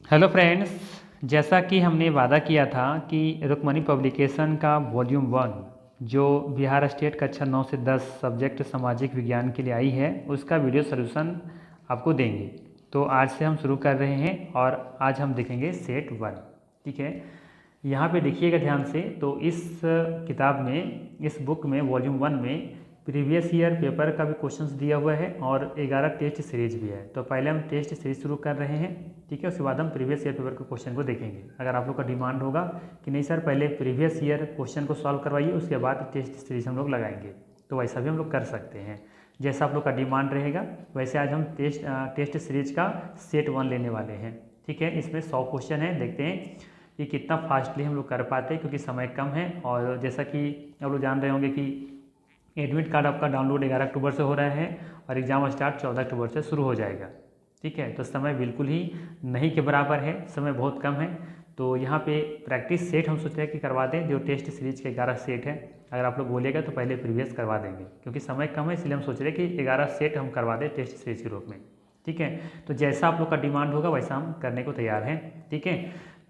Hello friends. जैसा कि हमने वादा किया था कि रुक्मणी पब्लिकेशन का वॉल्यूम 1 जो बिहार स्टेट कक्षा 9 से 10 सब्जेक्ट सामाजिक विज्ञान के लिए आई है उसका वीडियो सॉल्यूशन आपको देंगे। तो आज से हम शुरू कर रहे हैं और आज हम देखेंगे सेट 1। ठीक है, यहाँ पे देखिएगा ध्यान से। तो इस किताब में, इस बुक में वॉल्यूम 1 में प्रीवियस ईयर पेपर का भी क्वेश्चंस दिया हुआ है और 11 टेस्ट सीरीज भी है। तो पहले हम टेस्ट सीरीज शुरू कर रहे हैं, ठीक है। उसके बाद हम प्रीवियस ईयर पेपर के क्वेश्चन को देखेंगे। अगर आप लोग का डिमांड होगा कि नहीं सर पहले प्रीवियस ईयर क्वेश्चन को सॉल्व करवाइए उसके बाद टेस्ट सीरीज हम लोग लगाएंगे, तो वैसा भी हम लोग कर सकते हैं। जैसा आप लोग का डिमांड रहेगा वैसे आज हम टेस्ट सीरीज का सेट 1 लेने वाले हैं। ठीक है, इसमें 100 क्वेश्चन है। देखते हैं कि कितना फास्टली हम लोग कर पाते हैं, क्योंकि समय कम है। और जैसा कि आप लोग जान रहे होंगे कि एडमिट कार्ड आपका डाउनलोड 11 अक्टूबर से हो रहा है और एग्ज़ाम स्टार्ट 14 अक्टूबर से शुरू हो जाएगा। ठीक है, तो समय बिल्कुल ही नहीं के बराबर है, समय बहुत कम है। तो यहाँ पे प्रैक्टिस सेट हम सोच रहे हैं कि करवा दें, जो टेस्ट सीरीज के 11 सेट है। अगर आप लोग बोलेगा तो पहले प्रीवियस करवा देंगे, क्योंकि समय कम है इसलिए हम सोच रहे हैं कि 11 सेट हम करवा दें टेस्ट सीरीज के रूप में। ठीक है, तो जैसा आप लोग का डिमांड होगा वैसा हम करने को तैयार हैं। ठीक है,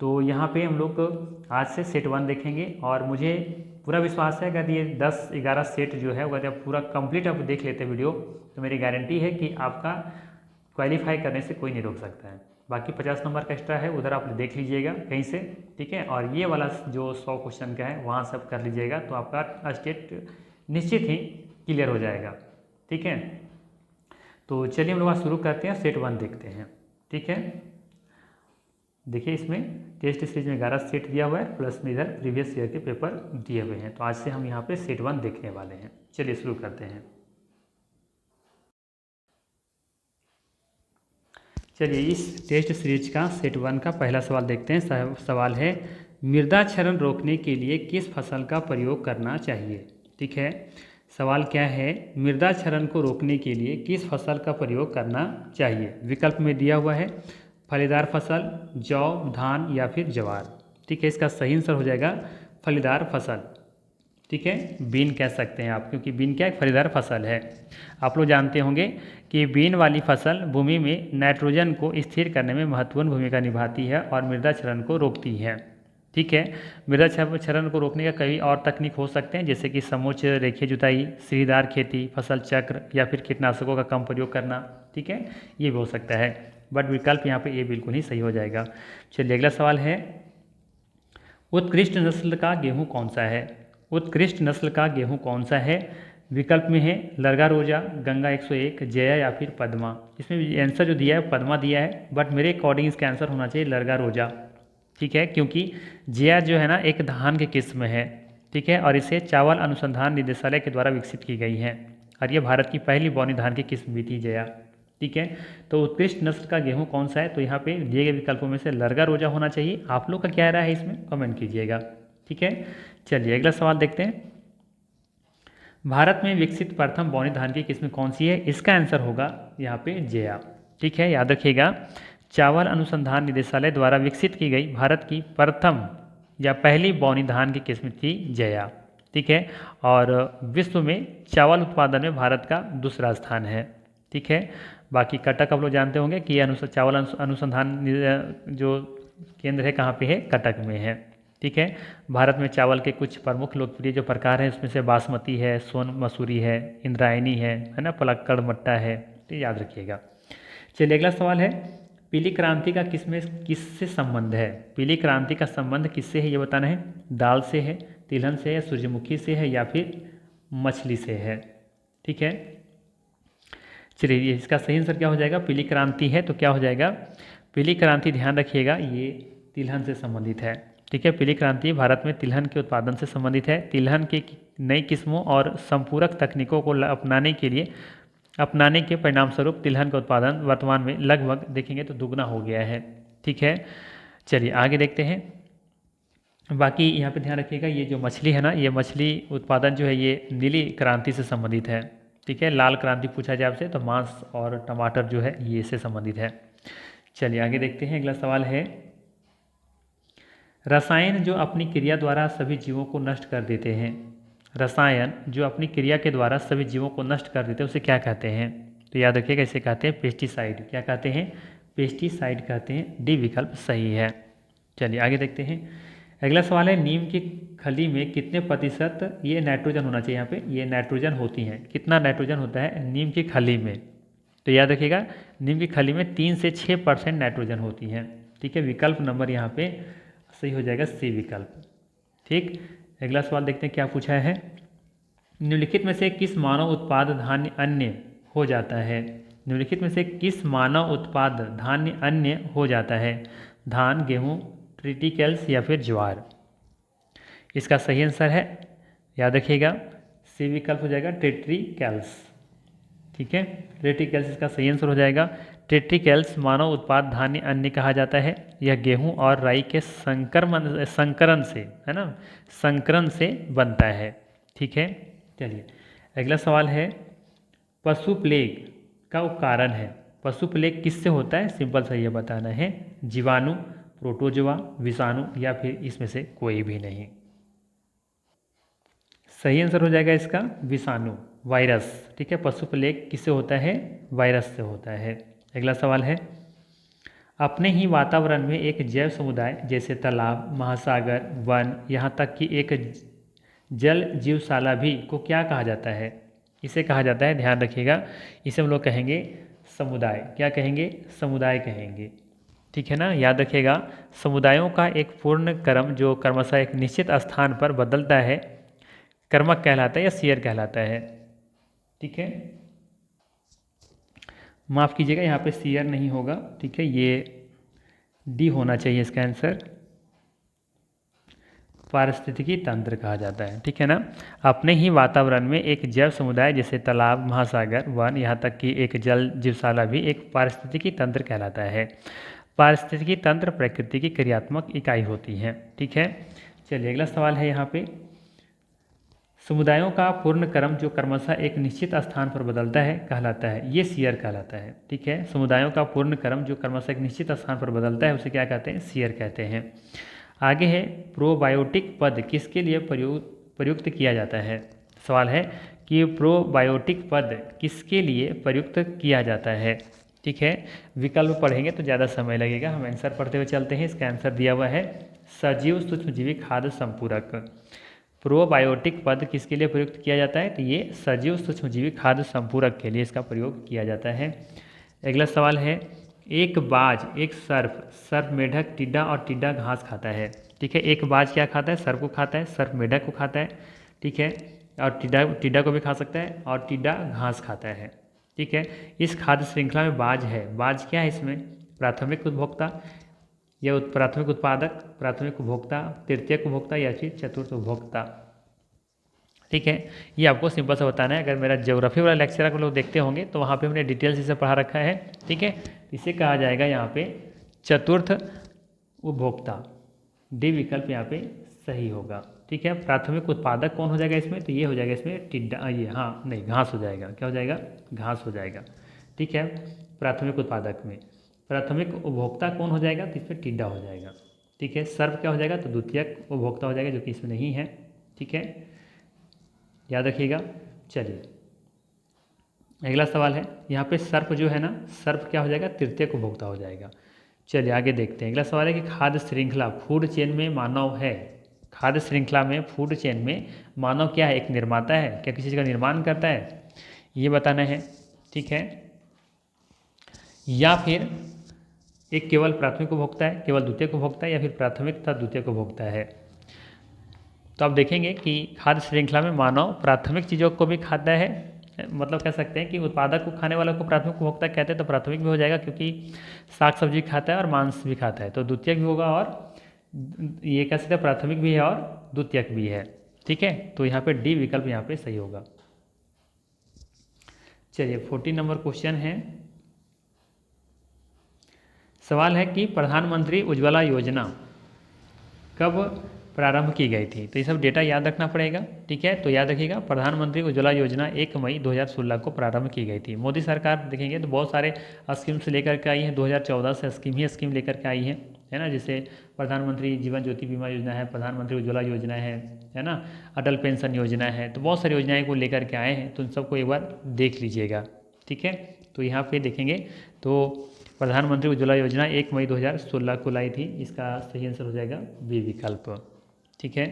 तो यहाँ पे हम लोग आज से सेट 1 देखेंगे और मुझे पूरा विश्वास है अगर ये 10-11 सेट जो है अगर आप पूरा कंप्लीट आप देख लेते वीडियो तो मेरी गारंटी है कि आपका क्वालिफाई करने से कोई नहीं रोक सकता है। बाकी 50 नंबर का एक्स्ट्रा है, उधर आप देख लीजिएगा कहीं से। ठीक है, और ये वाला जो 100 क्वेश्चन का है वहाँ सब कर लीजिएगा तो आपका स्टेट निश्चित ही क्लियर हो जाएगा। ठीक है, तो चलिए हम लोग आज शुरू करते हैं, सेट 1 देखते हैं। ठीक है, देखिए इसमें टेस्ट सीरीज में 11 सेट दिया हुआ है, प्लस में इधर प्रीवियस ईयर के पेपर दिए हुए हैं। तो आज से हम यहाँ पे सेट 1 देखने वाले हैं। चलिए शुरू करते हैं। चलिए इस टेस्ट सीरीज का सेट 1 का पहला सवाल देखते हैं। सवाल है, मृदा क्षरण रोकने के लिए किस फसल का प्रयोग करना चाहिए। ठीक है, सवाल क्या है, मृदा क्षरण को रोकने के लिए किस फसल का प्रयोग करना चाहिए। विकल्प में दिया हुआ है फलीदार फसल, जौ, धान या फिर ज्वार। ठीक है, इसका सही आंसर हो जाएगा फलीदार फसल। ठीक है, बीन कह सकते हैं आप, क्योंकि बीन क्या एक फलीदार फसल है। आप लोग जानते होंगे कि बीन वाली फसल भूमि में नाइट्रोजन को स्थिर करने में महत्वपूर्ण भूमिका निभाती है और मृदा क्षरण को रोकती है। ठीक है, मृदा क्षरण को रोकने का कई और तकनीक हो सकते हैं, जैसे कि समोच्च रेखीय जुताई, सीढ़ीदार खेती, फसल चक्र या फिर कीटनाशकों का कम प्रयोग करना। ठीक है, ये भी हो सकता है, बट विकल्प यहाँ पे ये बिल्कुल ही सही हो जाएगा। चलिए अगला सवाल है, उत्कृष्ट नस्ल का गेहूँ कौन सा है। उत्कृष्ट नस्ल का गेहूँ कौन सा है। विकल्प में है लरगा रोजा, गंगा 101, जया या फिर पद्मा। इसमें आंसर जो दिया है पद्मा दिया है, बट मेरे अकॉर्डिंग इसका आंसर होना चाहिए लरगा रोजा। ठीक है, क्योंकि जया जो है ना एक धान की किस्म है। ठीक है, और इसे चावल अनुसंधान निदेशालय के द्वारा विकसित की गई है और ये भारत की पहली बौनी धान की किस्म भी थी जया। ठीक है, तो उत्कृष्ट नस्ल का गेहूं कौन सा है, तो यहाँ पे दिए गए विकल्पों में से लरगा रोजा होना चाहिए। आप लोग का क्या राय है इसमें कमेंट कीजिएगा। ठीक है, चलिए अगला सवाल देखते हैं। भारत में विकसित प्रथम बौनी धान की किस्म कौन सी है। इसका आंसर होगा यहाँ पे जया। ठीक है, याद रखिएगा, चावल अनुसंधान निदेशालय द्वारा विकसित की गई भारत की प्रथम या पहली बौनी धान की किस्म थी जया। ठीक है, और विश्व में चावल उत्पादन में भारत का दूसरा स्थान है। ठीक है, बाकी कटक आप लोग जानते होंगे कि चावल अनुसंधान जो केंद्र है कहाँ पे है, कटक में है। ठीक है, भारत में चावल के कुछ प्रमुख लोकप्रिय जो प्रकार हैं उसमें से बासमती है, सोन मसूरी है, इंद्रायणी है ना, पलक्कड़ मट्टा है। तो याद रखिएगा। चलिए अगला सवाल है, पीली क्रांति का किससे संबंध है। पीली क्रांति का संबंध किससे है ये बताना है। दाल से है, तिलहन से है, सूर्यमुखी से है या फिर मछली से है। ठीक है, चलिए इसका सही आंसर क्या हो जाएगा, पीली क्रांति है तो क्या हो जाएगा, पीली क्रांति ध्यान रखिएगा ये तिलहन से संबंधित है। ठीक है, पीली क्रांति भारत में तिलहन के उत्पादन से संबंधित है। तिलहन की नई किस्मों और संपूरक तकनीकों को अपनाने के परिणाम स्वरूप तिलहन का उत्पादन वर्तमान में लगभग देखेंगे तो दुगना हो गया है। ठीक है, चलिए आगे देखते हैं। बाकी यहाँ पे ध्यान रखिएगा, ये जो मछली है ना, ये मछली उत्पादन जो है ये नीली क्रांति से संबंधित है। ठीक है, लाल क्रांति पूछा जाए आपसे तो मांस और टमाटर जो है ये इससे संबंधित है। चलिए आगे देखते हैं। अगला सवाल है, रसायन जो अपनी क्रिया द्वारा सभी जीवों को नष्ट कर देते हैं। रसायन जो अपनी क्रिया के द्वारा सभी जीवों को नष्ट कर देते हैं उसे क्या कहते हैं। तो याद रखिएगा, इसे कहते हैं पेस्टिसाइड। क्या कहते हैं, पेस्टिसाइड कहते हैं। डी विकल्प सही है। चलिए आगे देखते हैं। अगला सवाल है, नीम की खली में कितने प्रतिशत ये नाइट्रोजन होना चाहिए। यहाँ पे ये नाइट्रोजन होती हैं, कितना नाइट्रोजन होता है नीम की खली में। तो याद रखिएगा, नीम की खली में 3 से 6% नाइट्रोजन होती हैं। ठीक है, विकल्प नंबर यहाँ पे सही हो जाएगा, सी विकल्प। ठीक, अगला सवाल देखते हैं क्या पूछा है। निम्नलिखित में से किस मानव उत्पाद धान्य अन्य हो जाता है। निम्नलिखित में से किस मानव उत्पाद धान्य अन्य हो जाता है। धान, गेहूँ, ट्रिटिकल्स या फिर ज्वार। इसका सही आंसर है, याद रखिएगा, सी विकल्प हो जाएगा, ट्रिटिकल्स। ठीक है, ट्रिटिकल्स इसका सही आंसर हो जाएगा। ट्रिटिकल्स मानव उत्पाद धान्य अन्य कहा जाता है। यह गेहूं और राई के संकरण से, है ना, संकरण से बनता है। ठीक है, चलिए अगला सवाल है, पशु प्लेग का कारण है। पशु प्लेग किससे होता है, सिंपल सा ये बताना है। जीवाणु, प्रोटोजोआ, विषाणु या फिर इसमें से कोई भी नहीं। सही आंसर हो जाएगा इसका विषाणु, वायरस। ठीक है, पशु प्लेग किससे होता है, वायरस से होता है। अगला सवाल है, अपने ही वातावरण में एक जैव समुदाय जैसे तालाब, महासागर, वन, यहाँ तक कि एक जल जीवशाला भी को क्या कहा जाता है। इसे कहा जाता है, ध्यान रखिएगा, इसे हम लोग कहेंगे समुदाय। क्या कहेंगे, समुदाय कहेंगे। ठीक है ना, याद रखिएगा, समुदायों का एक पूर्ण क्रम जो क्रमशः एक निश्चित स्थान पर बदलता है, कर्मक कहलाता है या सियर कहलाता है। ठीक है, माफ़ कीजिएगा, यहाँ पे सियर नहीं होगा। ठीक है, ये डी होना चाहिए इसका आंसर, पारिस्थितिकी तंत्र कहा जाता है। ठीक है ना, अपने ही वातावरण में एक जैव समुदाय जैसे तालाब, महासागर, वन, यहाँ तक कि एक जल जीवशाला भी एक पारिस्थितिकी तंत्र कहलाता है। पारिस्थितिकी तंत्र प्रकृति की क्रियात्मक इकाई होती है। ठीक है, चलिए अगला सवाल है यहाँ पे, समुदायों का पूर्ण क्रम जो क्रमशः एक निश्चित स्थान पर बदलता है कहलाता है, ये सियर कहलाता है। ठीक है, समुदायों का पूर्ण क्रम जो क्रमशः एक निश्चित स्थान पर बदलता है उसे क्या कहते हैं, सियर कहते हैं। आगे है, प्रोबायोटिक पद किसके लिए प्रयुक्त किया जाता है। सवाल है कि प्रोबायोटिक पद किसके लिए प्रयुक्त किया जाता है। ठीक है, विकल्प पढ़ेंगे तो ज़्यादा समय लगेगा, हम आंसर पढ़ते हुए चलते हैं। इसका आंसर दिया हुआ है सजीव सूक्ष्मजीवी खाद्य संपूरक। प्रोबायोटिक पद किसके लिए प्रयुक्त किया जाता है, तो ये सजीव सूक्ष्मजीवी खाद्य संपूरक के लिए इसका प्रयोग किया जाता है। अगला सवाल है, एक बाज, एक सर्प मेढक, टिड्डा और टिड्डा घास खाता है। ठीक है, एक बाज क्या खाता है, सर्प को खाता है, सर्प मेढक को खाता है। ठीक है, और टिड्डा को भी खा सकता है, और टिड्डा घास खाता है। ठीक है, इस खाद्य श्रृंखला में बाज है। बाज क्या है, इसमें प्राथमिक उपभोक्ता या प्राथमिक उत्पादक, प्राथमिक उपभोक्ता, तृतीयक उपभोक्ता या फिर चतुर्थ उपभोक्ता। ठीक है, ये आपको सिंपल से बताना है। अगर मेरा ज्योग्राफी वाला लेक्चर आप लोग देखते होंगे तो वहाँ पे हमने डिटेल्स इसे पढ़ा रखा है। ठीक है, इसे कहा जाएगा यहाँ पे चतुर्थ उपभोक्ता। डी विकल्प यहाँ पे सही होगा। ठीक है, प्राथमिक उत्पादक कौन हो जाएगा इसमें, तो ये हो जाएगा इसमें टिड्डा, ये हाँ नहीं घास हो जाएगा। क्या हो जाएगा, घास हो जाएगा। ठीक है, प्राथमिक उत्पादक में प्राथमिक उपभोक्ता कौन हो जाएगा, तो इसमें टिड्डा हो जाएगा। ठीक है, सर्प क्या हो जाएगा, तो द्वितीयक उपभोक्ता हो जाएगा, जो कि इसमें नहीं है। ठीक है, याद रखिएगा। चलिए अगला सवाल है, यहाँ पे सर्प जो है ना, सर्प क्या हो जाएगा, तृतीयक उपभोक्ता हो जाएगा। चलिए आगे देखते हैं। अगला सवाल है कि खाद्य श्रृंखला फूड चेन में मानव है। खाद्य श्रृंखला में फूड चेन में मानव क्या है, एक निर्माता है, क्या किसी चीज़ का निर्माण करता है, ये बताना है। ठीक है, या फिर एक केवल प्राथमिक उपभोक्ता है, केवल द्वितीयक उपभोक्ता है, या फिर प्राथमिक तथा द्वितीयक उपभोक्ता है। तो आप देखेंगे कि खाद्य श्रृंखला में मानव प्राथमिक चीज़ों को भी खाता है, मतलब कह सकते हैं कि उत्पादक को खाने वालों को प्राथमिक उपभोक्ता कहते हैं, तो प्राथमिक भी हो जाएगा क्योंकि साग सब्जी खाता है और मांस भी खाता है, तो द्वितीयक भी होगा, और ये कह सकते हैं प्राथमिक भी है और द्वितीयक भी है। ठीक है, तो यहाँ पे डी विकल्प यहाँ पे सही होगा। चलिए 14 नंबर क्वेश्चन है, सवाल है कि प्रधानमंत्री उज्ज्वला योजना कब प्रारंभ की गई थी। तो ये सब डेटा याद रखना पड़ेगा। ठीक है, तो याद रखिएगा, प्रधानमंत्री उज्ज्वला योजना 1 मई 2016 को प्रारंभ की गई थी। मोदी सरकार देखेंगे तो बहुत सारे स्कीम्स लेकर के आई है, 2014 से स्कीम लेकर के आई है ना, जैसे प्रधानमंत्री जीवन ज्योति बीमा योजना है, प्रधानमंत्री उज्ज्वला योजना है ना, अटल पेंशन योजना है, तो बहुत सारी योजनाएँ को लेकर के आए हैं, तो उन सबको एक बार देख लीजिएगा। ठीक है, तो यहाँ पे देखेंगे तो प्रधानमंत्री उज्ज्वला योजना 1 मई 2016 को लाई थी। इसका सही आंसर हो जाएगा बी विकल्प। ठीक है,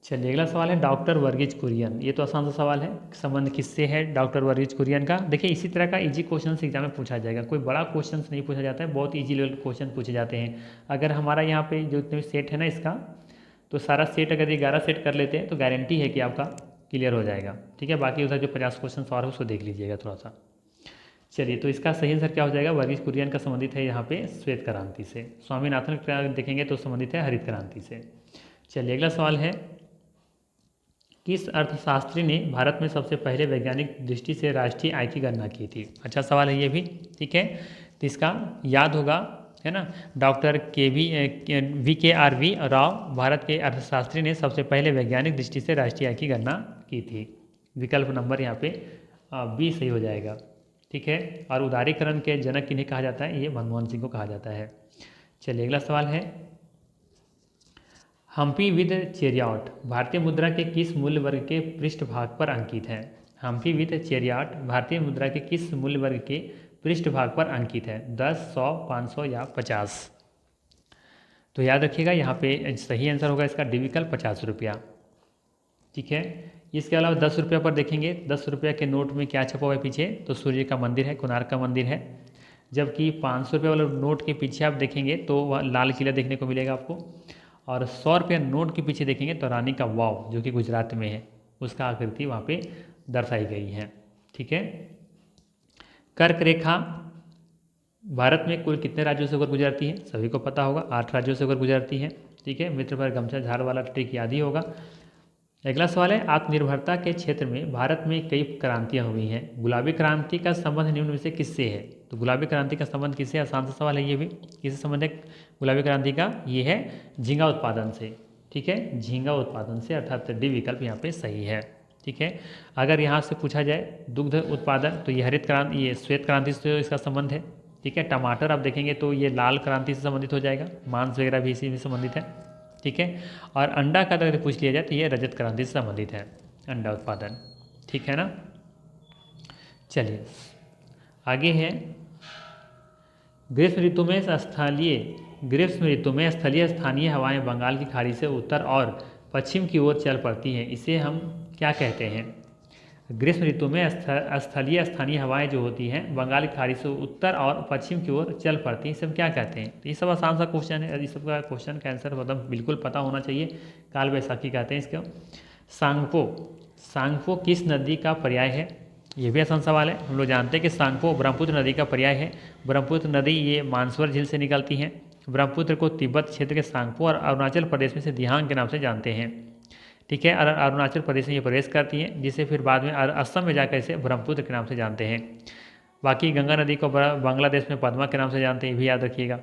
चलिए अगला सवाल है डॉक्टर वर्गीज कुरियन। ये तो आसान सा सवाल है, संबंध किससे है डॉक्टर वर्गीज कुरियन का। देखिए इसी तरह का इजी क्वेश्चन एग्जाम में पूछा जाएगा, कोई बड़ा क्वेश्चन नहीं पूछा जाता है, बहुत इजी लेवल क्वेश्चन पूछे जाते हैं। अगर हमारा यहाँ पे जो इतने सेट है ना इसका, तो सारा सेट अगर 11 सेट कर लेते हैं तो गारंटी है कि आपका क्लियर हो जाएगा। ठीक है, बाकी उधर जो 50 क्वेश्चन और है उसको देख लीजिएगा थोड़ा सा। चलिए, तो इसका सही आंसर क्या हो जाएगा, वर्गीज कुरियन का संबंधित है यहाँ पे श्वेत क्रांति से। स्वामीनाथन का देखेंगे तो संबंधित है हरित क्रांति से। चलिए अगला सवाल है, किस अर्थशास्त्री ने भारत में सबसे पहले वैज्ञानिक दृष्टि से राष्ट्रीय आय की गणना की थी। अच्छा सवाल है ये भी। ठीक है, तो इसका याद होगा, है ना, डॉक्टर VKRV राव भारत के अर्थशास्त्री ने सबसे पहले वैज्ञानिक दृष्टि से राष्ट्रीय आय की गणना की थी। विकल्प नंबर यहाँ पे बी सही हो जाएगा। ठीक है, और उदारीकरण के जनक किन्हें कहा जाता है, ये मनमोहन सिंह को कहा जाता है। चलिए अगला सवाल है, हम्पी विद चेरियट भारतीय मुद्रा के किस मूल्य वर्ग के पृष्ठभाग पर अंकित है। हम्पी विद चेरियट भारतीय मुद्रा के किस मूल्य वर्ग के पृष्ठभाग पर अंकित है, 10, 100, 500 या 50। तो याद रखिएगा यहाँ पे सही आंसर होगा इसका डी विकल्प 50 रुपया। ठीक है, इसके अलावा 10 रुपया पर देखेंगे, 10 रुपया के नोट में क्या छपा हुआ है पीछे, तो सूर्य का मंदिर है, कोणार्क का मंदिर है। जबकि 500 रुपये वाले नोट के पीछे आप देखेंगे तो वह लाल किला देखने को मिलेगा आपको। और 100 रुपया नोट के पीछे देखेंगे तो रानी का वाव जो कि गुजरात में है, उसका आकृति वहाँ पे दर्शाई गई है। ठीक है, कर्क रेखा भारत में कुल कितने राज्यों से होकर गुजरती है, सभी को पता होगा, 8 राज्यों से होकर गुजरती है। ठीक है, मित्र पर गमछा झाड़ वाला ट्रिक याद ही होगा। अगला सवाल है, आत्मनिर्भरता के क्षेत्र में भारत में कई क्रांतियाँ हुई हैं, गुलाबी क्रांति का संबंध निम्न में से किससे है। तो गुलाबी क्रांति का संबंध किससे, आसान सा सवाल है ये भी, किससे संबंध है गुलाबी क्रांति का, ये है झींगा उत्पादन से। ठीक है, झींगा उत्पादन से, अर्थात डी विकल्प यहाँ पे सही है। ठीक है, अगर यहाँ से पूछा जाए दुग्ध उत्पादन तो ये हरित क्रांति, ये श्वेत क्रांति से इसका संबंध है। ठीक है, टमाटर आप देखेंगे तो ये लाल क्रांति से संबंधित हो जाएगा, मांस वगैरह भी इसी में संबंधित है। ठीक है, और अंडा का अगर पूछ लिया जाए तो ये रजत क्रांति से संबंधित है, अंडा उत्पादन। ठीक है ना, चलिए आगे है, ग्रीष्म ऋतु में स्थलीय स्थानीय हवाएं बंगाल की खाड़ी से उत्तर और पश्चिम की ओर चल पड़ती हैं, इसे हम क्या कहते हैं। ग्रीष्म ऋतु में स्थलीय स्थानीय हवाएं जो होती हैं बंगाल की खाड़ी से उत्तर और पश्चिम की ओर चल पड़ती हैं, इसे हम क्या कहते हैं। तो ये सब आसान सा क्वेश्चन है, इस सब का क्वेश्चन का आंसर मतलब बिल्कुल पता होना चाहिए। काल बैसाखी कहते हैं इसको। सांगपो किस नदी का पर्याय है, ये भी आसान सवाल है। हम लोग जानते हैं कि सांगपो ब्रह्मपुत्र नदी का पर्याय है। ब्रह्मपुत्र नदी ये मानसरोवर झील से निकलती हैं। ब्रह्मपुत्र को तिब्बत क्षेत्र के सांगपो और अरुणाचल प्रदेश में से दिहांग के नाम से जानते हैं। ठीक है, अरुणाचल प्रदेश में ये प्रवेश करती हैं, जिसे फिर बाद में असम में जाकर इसे ब्रह्मपुत्र के नाम से जानते हैं। बाकी गंगा नदी को बांग्लादेश में पद्मा के नाम से जानते हैं, ये भी याद रखिएगा।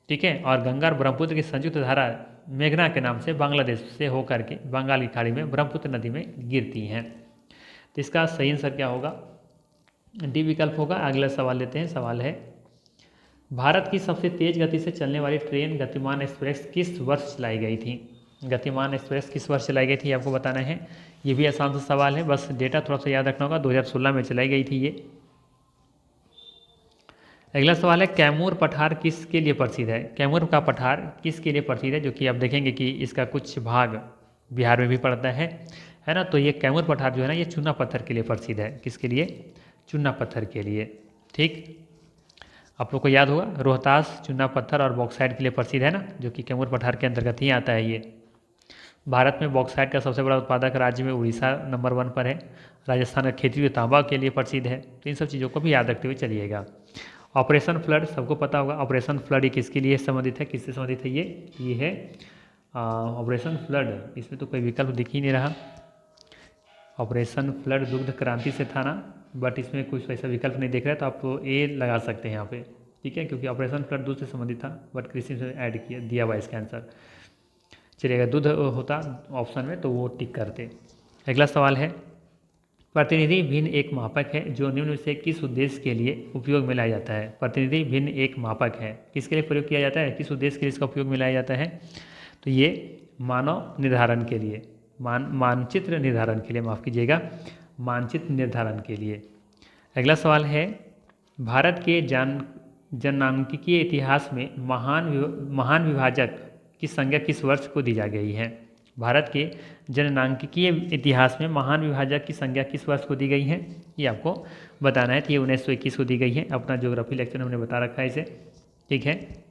ठीक है, और गंगा और ब्रह्मपुत्र की संयुक्त धारा मेघना के नाम से बांग्लादेश से होकर के बंगाल की खाड़ी में ब्रह्मपुत्र नदी में गिरती हैं। तो इसका सही आंसर क्या होगा, डी विकल्प होगा। अगला सवाल लेते हैं, सवाल है, भारत की सबसे तेज गति से चलने वाली ट्रेन गतिमान एक्सप्रेस किस वर्ष चलाई गई थी। गतिमान एक्सप्रेस किस वर्ष चलाई गई थी आपको बताना है। ये भी आसान सा सवाल है, बस डेटा थोड़ा सा याद रखना होगा। 2016 में चलाई गई थी ये। अगला सवाल है, कैमूर पठार किसके लिए प्रसिद्ध है। कैमूर का पठार किसके लिए प्रसिद्ध है, जो कि आप देखेंगे कि इसका कुछ भाग बिहार में भी पड़ता है ना। तो ये कैमूर पठार जो है ना, ये चूना पत्थर के लिए प्रसिद्ध है। किसके लिए, चूना पत्थर के लिए। ठीक, आप लोग को याद होगा, रोहतास चूना पत्थर और बॉक्साइट के लिए प्रसिद्ध है ना, जो कि कैमूर पठार के अंतर्गत ही आता है ये। भारत में बॉक्साइट का सबसे बड़ा उत्पादक राज्य में उड़ीसा नंबर 1 पर है। राजस्थान का खेती तांबा के लिए प्रसिद्ध है। तो इन सब चीज़ों को भी याद रखते हुए चलिएगा। ऑपरेशन फ्लड सबको पता होगा, ऑपरेशन फ्लड ये किसके लिए संबंधित है, किससे संबंधित है ये है ऑपरेशन फ्लड। इसमें तो कोई विकल्प दिख ही नहीं रहा। ऑपरेशन फ्लड दुग्ध क्रांति से था ना, बट इसमें कुछ ऐसा विकल्प नहीं देख रहा है, तो आप ए लगा सकते हैं यहाँ पे। ठीक है, क्योंकि ऑपरेशन फ्लड दूध से संबंधित था, बट कृषि से ऐड किया दिया हुआ इसका आंसर। चलिए, अगर दूध होता ऑप्शन में तो वो टिक करते। अगला सवाल है, प्रतिनिधि भिन्न एक मापक है जो निम्न में से किस उद्देश्य के लिए उपयोग में लाया जाता है। प्रतिनिधि भिन्न एक मापक है, किसके लिए प्रयोग किया जाता है, किस उद्देश्य के लिए इसका उपयोग में लाया जाता है। तो ये मानव निर्धारण के लिए, मानचित्र निर्धारण के लिए, माफ़ कीजिएगा, मानचित्र निर्धारण के लिए। अगला सवाल है, भारत के जनांकीय इतिहास में महान विभाजक की संज्ञा किस वर्ष को दी जा गई है? भारत के जननांकीय इतिहास में महान विभाजक की संज्ञा किस वर्ष को दी गई है, ये आपको बताना है। तो ये 1921 को दी गई है। अपना ज्योग्राफी लेक्चर में हमने बता रखा है इसे, ठीक है।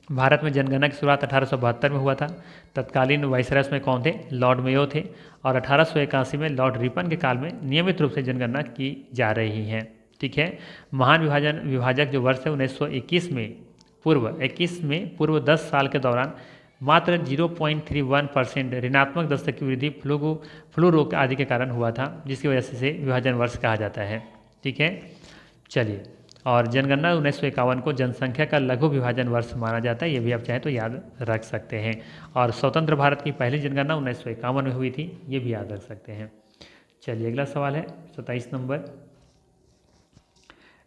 भारत में जनगणना की शुरुआत 1872 में हुआ था। तत्कालीन वाइसराय में कौन थे? लॉर्ड मेयो थे। और 1881 में लॉर्ड रिपन के काल में नियमित रूप से जनगणना की जा रही है, ठीक है। महान विभाजक जो वर्ष है 1921 में पूर्व 10 साल के दौरान मात्र 0.31% ऋणात्मक दशक की वृद्धि फ्लू रोग आदि के कारण हुआ था, जिसकी वजह से विभाजन वर्ष कहा जाता है, ठीक है। चलिए, और जनगणना 1951 को जनसंख्या का लघु विभाजन वर्ष माना जाता है, ये भी आप चाहें तो याद रख सकते हैं। और स्वतंत्र भारत की पहली जनगणना 1951 में हुई थी, ये भी याद रख सकते हैं। चलिए अगला सवाल है 27 नंबर।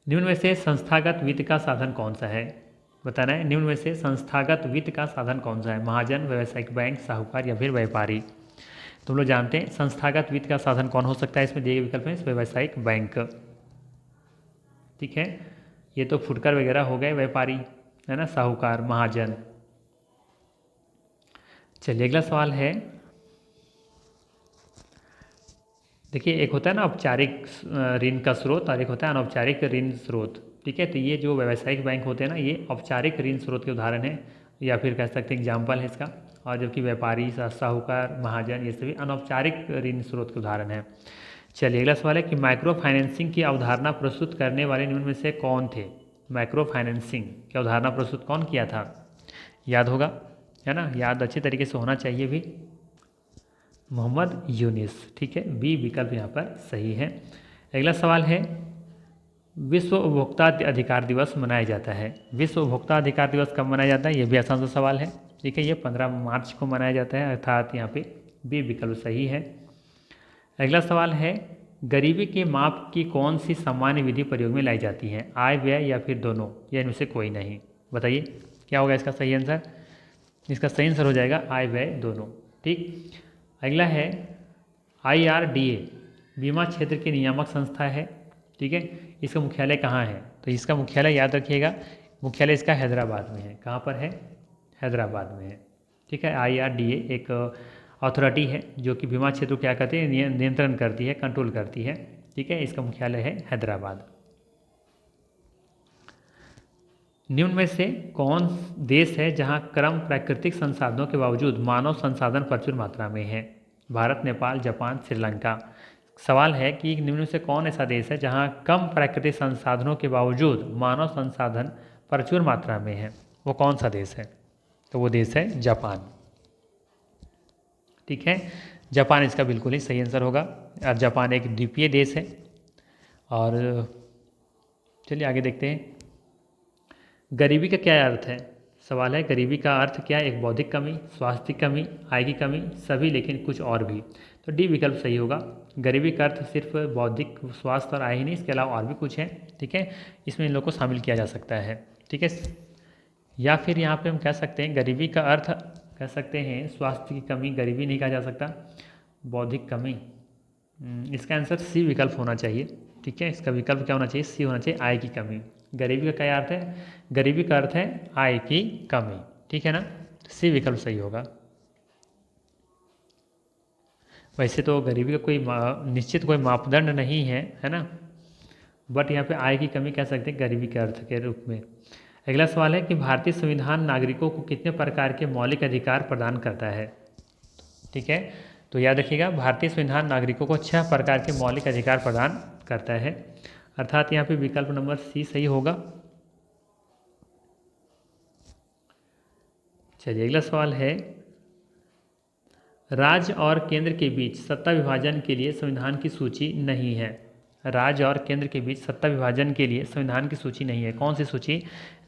निम्न में से संस्थागत वित्त का साधन कौन सा है? बताना है। निम्न में से संस्थागत वित्त का साधन कौन सा है? महाजन, व्यावसायिक बैंक, साहूकार या फिर व्यापारी? तुम लोग जानते हैं संस्थागत वित्त का साधन कौन हो सकता है? इसमें दिए गए विकल्प हैं व्यावसायिक बैंक, ठीक है। ये तो फुटकर वगैरह हो गए, व्यापारी है ना, साहूकार, महाजन। चलिए अगला सवाल है, देखिए एक होता है ना औपचारिक ऋण का स्रोत और एक होता है अनौपचारिक ऋण स्रोत, ठीक है। तो ये जो व्यावसायिक बैंक होते हैं ना, ये औपचारिक ऋण स्रोत के उदाहरण है, या फिर कह सकते हैं एग्जाम्पल है इसका। और जबकि व्यापारी, साहूकार, महाजन, ये सभी अनौपचारिक ऋण स्रोत के उदाहरण है। चलिए अगला सवाल है कि माइक्रो फाइनेंसिंग की अवधारणा प्रस्तुत करने वाले निम्न में से कौन थे? माइक्रो फाइनेंसिंग की अवधारणा प्रस्तुत कौन किया था? याद होगा, है ना, याद अच्छी तरीके से होना चाहिए भी। मोहम्मद यूनिस, ठीक है। बी विकल्प यहाँ पर सही है। अगला सवाल है, विश्व उपभोक्ता अधिकार दिवस मनाया जाता है। विश्व उपभोक्ता अधिकार दिवस कब मनाया जाता है? ये भी आसान सा सवाल है, ठीक है। ये 15 मार्च को मनाया जाता है, अर्थात यहाँ पे बी विकल्प सही है। अगला सवाल है, गरीबी के माप की कौन सी सामान्य विधि प्रयोग में लाई जाती है? आय, व्यय या फिर दोनों, या इनमें से कोई नहीं? बताइए क्या होगा इसका सही आंसर? इसका सही आंसर हो जाएगा आय, व्यय दोनों, ठीक। अगला है, IRDA बीमा क्षेत्र की नियामक संस्था है, ठीक है। इसका मुख्यालय कहाँ है? तो इसका मुख्यालय याद रखिएगा, मुख्यालय इसका हैदराबाद में है। कहाँ पर है? हैदराबाद में है, ठीक है। IRDA एक अथॉरिटी है जो कि बीमा क्षेत्र को क्या करती है? नियंत्रण करती है, कंट्रोल करती है, ठीक है। इसका मुख्यालय है हैदराबाद। निम्न में से कौन देश है जहां कम प्राकृतिक संसाधनों के बावजूद मानव संसाधन प्रचुर मात्रा में है? भारत, नेपाल, जापान, श्रीलंका। सवाल है कि निम्न में से कौन ऐसा देश है जहां कम प्राकृतिक संसाधनों के बावजूद मानव संसाधन प्रचुर मात्रा में है? वो कौन सा देश है? तो वो देश है जापान, ठीक है। जापान इसका बिल्कुल ही सही आंसर होगा। और जापान एक द्वीपीय देश है। और चलिए आगे देखते हैं, गरीबी का क्या अर्थ है? सवाल है, गरीबी का अर्थ क्या है? एक बौद्धिक कमी, स्वास्थ्य की कमी, आय की कमी, सभी लेकिन कुछ और भी। तो डी विकल्प सही होगा। गरीबी का अर्थ सिर्फ बौद्धिक, स्वास्थ्य और आय ही नहीं, इसके अलावा और भी कुछ है, ठीक है। इसमें इन लोगों को शामिल किया जा सकता है, ठीक है। या फिर यहाँ पे हम कह सकते हैं गरीबी का अर्थ कह सकते हैं स्वास्थ्य की कमी, गरीबी नहीं कहा जा सकता, बौद्धिक कमी। इसका आंसर सी विकल्प होना चाहिए, ठीक है। इसका विकल्प क्या होना चाहिए? सी होना चाहिए, आय की कमी। गरीबी का क्या अर्थ है? गरीबी का अर्थ है आय की कमी, ठीक है ना। सी विकल्प सही होगा। वैसे तो गरीबी का कोई निश्चित कोई मापदंड नहीं है, है ना, बट यहाँ पे आय की कमी कह सकते हैं गरीबी के अर्थ के रूप में। अगला सवाल है कि भारतीय संविधान नागरिकों को कितने प्रकार के मौलिक अधिकार प्रदान करता है? ठीक है, तो याद रखिएगा भारतीय संविधान नागरिकों को 6 प्रकार के मौलिक अधिकार प्रदान करता है, अर्थात यहाँ पे विकल्प नंबर सी सही होगा। चलिए अगला सवाल है, राज्य और केंद्र के बीच सत्ता विभाजन के लिए संविधान की सूची नहीं है। राज्य और केंद्र के बीच सत्ता विभाजन के लिए संविधान की सूची नहीं है। कौन सी सूची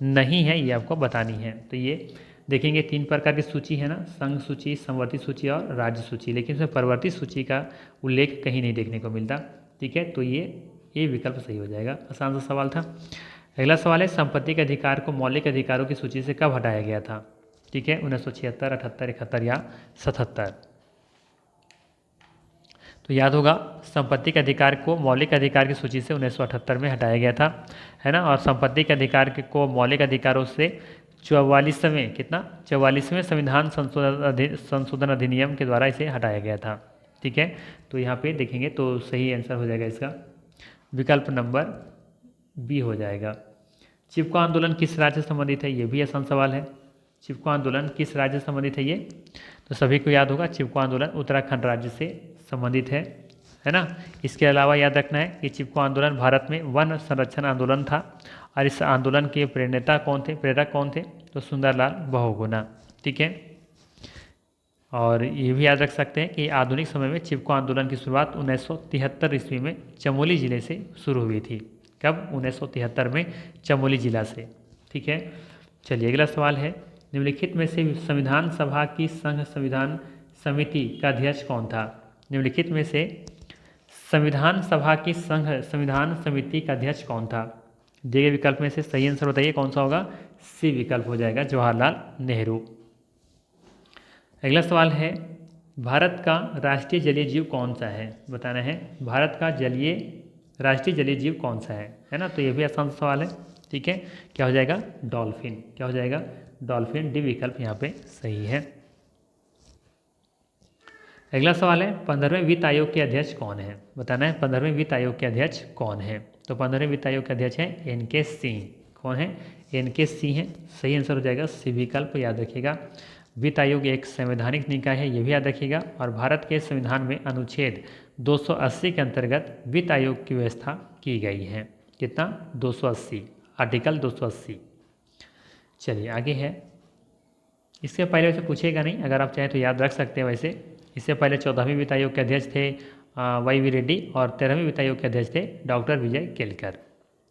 नहीं है ये आपको बतानी है। तो ये देखेंगे 3 प्रकार की सूची है ना, संघ सूची, समवर्ती सूची और राज्य सूची, लेकिन इसमें परवर्ती सूची का उल्लेख कहीं नहीं देखने को मिलता। ठीक है, तो ये विकल्प सही हो जाएगा। आसान सा सवाल था। अगला सवाल है, संपत्ति के अधिकार को मौलिक अधिकारों की सूची से कब हटाया गया था? ठीक है, 1976, 78, 71 या 77। तो याद होगा संपत्ति के अधिकार को मौलिक अधिकार की सूची से 1978 में हटाया गया था, है ना। और संपत्ति के अधिकार को मौलिक अधिकारों से 44वें संविधान संशोधन अधिनियम के द्वारा इसे हटाया गया था। ठीक है, तो यहाँ पे देखेंगे तो सही आंसर हो जाएगा इसका विकल्प नंबर बी हो जाएगा। चिपको आंदोलन किस राज्य से संबंधित है, ये भी आसान सवाल है। चिपको आंदोलन किस राज्य से संबंधित है ये, तो सभी को याद होगा चिपको आंदोलन उत्तराखंड राज्य से संबंधित है ना। इसके अलावा याद रखना है कि चिपको आंदोलन भारत में वन संरक्षण आंदोलन था और इस आंदोलन के प्रेरक कौन थे, तो सुंदरलाल बहुगुणा। ठीक है, और ये भी याद रख सकते हैं कि आधुनिक समय में चिपको आंदोलन की शुरुआत 1973 ईस्वी में चमोली जिले से शुरू हुई थी। कब? 1973 में चमोली जिला से। ठीक है, चलिए अगला सवाल है, निम्नलिखित में से संविधान सभा की संघ संविधान समिति का अध्यक्ष कौन था। निम्नलिखित में से संविधान सभा की संघ संविधान समिति का अध्यक्ष कौन था। दिए गए विकल्प में से सही आंसर बताइए कौन सा होगा, सी विकल्प हो जाएगा, जवाहरलाल नेहरू। अगला सवाल है, भारत का राष्ट्रीय जलीय जीव कौन सा है, बताना है भारत का राष्ट्रीय जलीय जीव कौन सा है ना। तो ये भी आसान सवाल है। ठीक है, क्या हो जाएगा, डॉल्फिन। क्या हो जाएगा, डॉल्फिन। डी विकल्प यहाँ पे सही है। अगला सवाल है, 15वें वित्त आयोग के अध्यक्ष कौन है, बताना है 15वें वित्त आयोग के अध्यक्ष कौन है। तो 15वें वित्त आयोग के अध्यक्ष हैं एन.के. सिंह। कौन है, एन.के. सिंह है। सही आंसर हो जाएगा सी विकल्प, याद रखिएगा। वित्त आयोग एक संवैधानिक निकाय है, ये भी याद रखिएगा। और भारत के संविधान में अनुच्छेद 280 के अंतर्गत वित्त आयोग की व्यवस्था की गई है। कितना, 280, आर्टिकल 280। चलिए आगे है, इससे पहले वैसे पूछेगा नहीं, अगर आप चाहें तो याद रख सकते हैं। वैसे इससे पहले 14वें वित्त आयोग के अध्यक्ष थे वाई.वी. रेड्डी और 13वें वित्त आयोग के अध्यक्ष थे डॉक्टर विजय केलकर।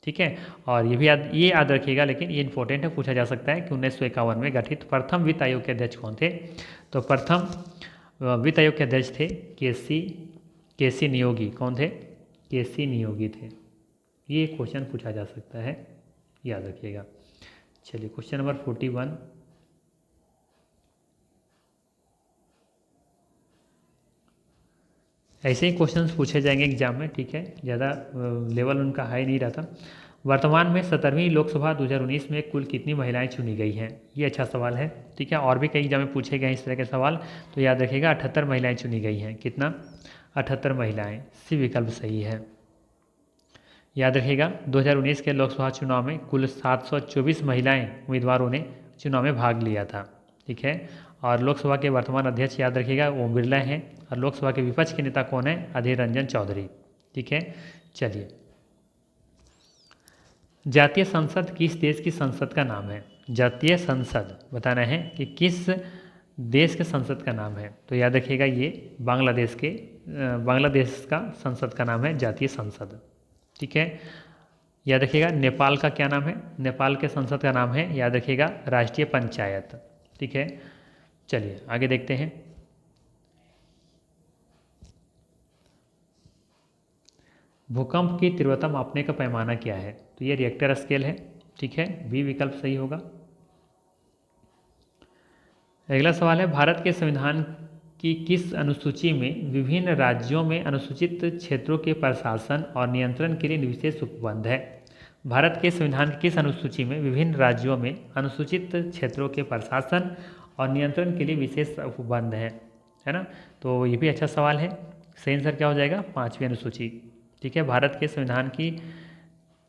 ठीक है, और ये भी याद रखिएगा, लेकिन ये इंपॉर्टेंट है, पूछा जा सकता है कि 1951 में गठित प्रथम वित्त आयोग के अध्यक्ष कौन थे। तो प्रथम वित्त आयोग के अध्यक्ष थे के.सी. नियोगी। कौन थे, के.सी. नियोगी थे। ये क्वेश्चन पूछा जा सकता है, याद रखिएगा। चलिए क्वेश्चन नंबर 41, ऐसे ही क्वेश्चंस पूछे जाएंगे एग्जाम में। ठीक है, ज़्यादा लेवल उनका हाई नहीं रहता। वर्तमान में 17वीं लोकसभा 2019 में कुल कितनी महिलाएं चुनी गई हैं, ये अच्छा सवाल है। ठीक है, और भी कई एग्जाम में पूछे गए इस तरह के सवाल, तो याद रखिएगा 78 महिलाएं चुनी गई हैं। कितना, 78 महिलाएं। सी विकल्प सही है, याद रखिएगा। 2019 के लोकसभा चुनाव में कुल 724 महिलाएं उम्मीदवारों ने चुनाव में भाग लिया था। ठीक है, और लोकसभा के वर्तमान अध्यक्ष याद रखिएगा ओम बिरला हैं, और लोकसभा के विपक्ष के नेता कौन है, अधीर रंजन चौधरी। ठीक है, चलिए, जातीय संसद किस देश की संसद का नाम है। जातीय संसद बताना है कि किस देश के संसद का नाम है। तो याद रखिएगा ये बांग्लादेश का संसद का नाम है जातीय संसद। ठीक है, याद रखिएगा नेपाल का क्या नाम है, नेपाल के संसद का नाम है, याद रखिएगा राष्ट्रीय पंचायत। ठीक है, चलिए आगे देखते हैं। भूकंप की तीव्रता मापने का पैमाना क्या है, तो ये रिएक्टर स्केल है। ठीक है, बी विकल्प सही होगा। अगला सवाल है, भारत के संविधान की किस अनुसूची में विभिन्न राज्यों में अनुसूचित क्षेत्रों के प्रशासन और नियंत्रण के लिए विशेष उपबंध है। भारत के संविधान की किस अनुसूची में विभिन्न राज्यों में अनुसूचित क्षेत्रों के प्रशासन और नियंत्रण के लिए विशेष उपबंध है ना। तो ये भी अच्छा सवाल है। सही आंसर क्या हो जाएगा, 5वीं अनुसूची। ठीक है, भारत के संविधान की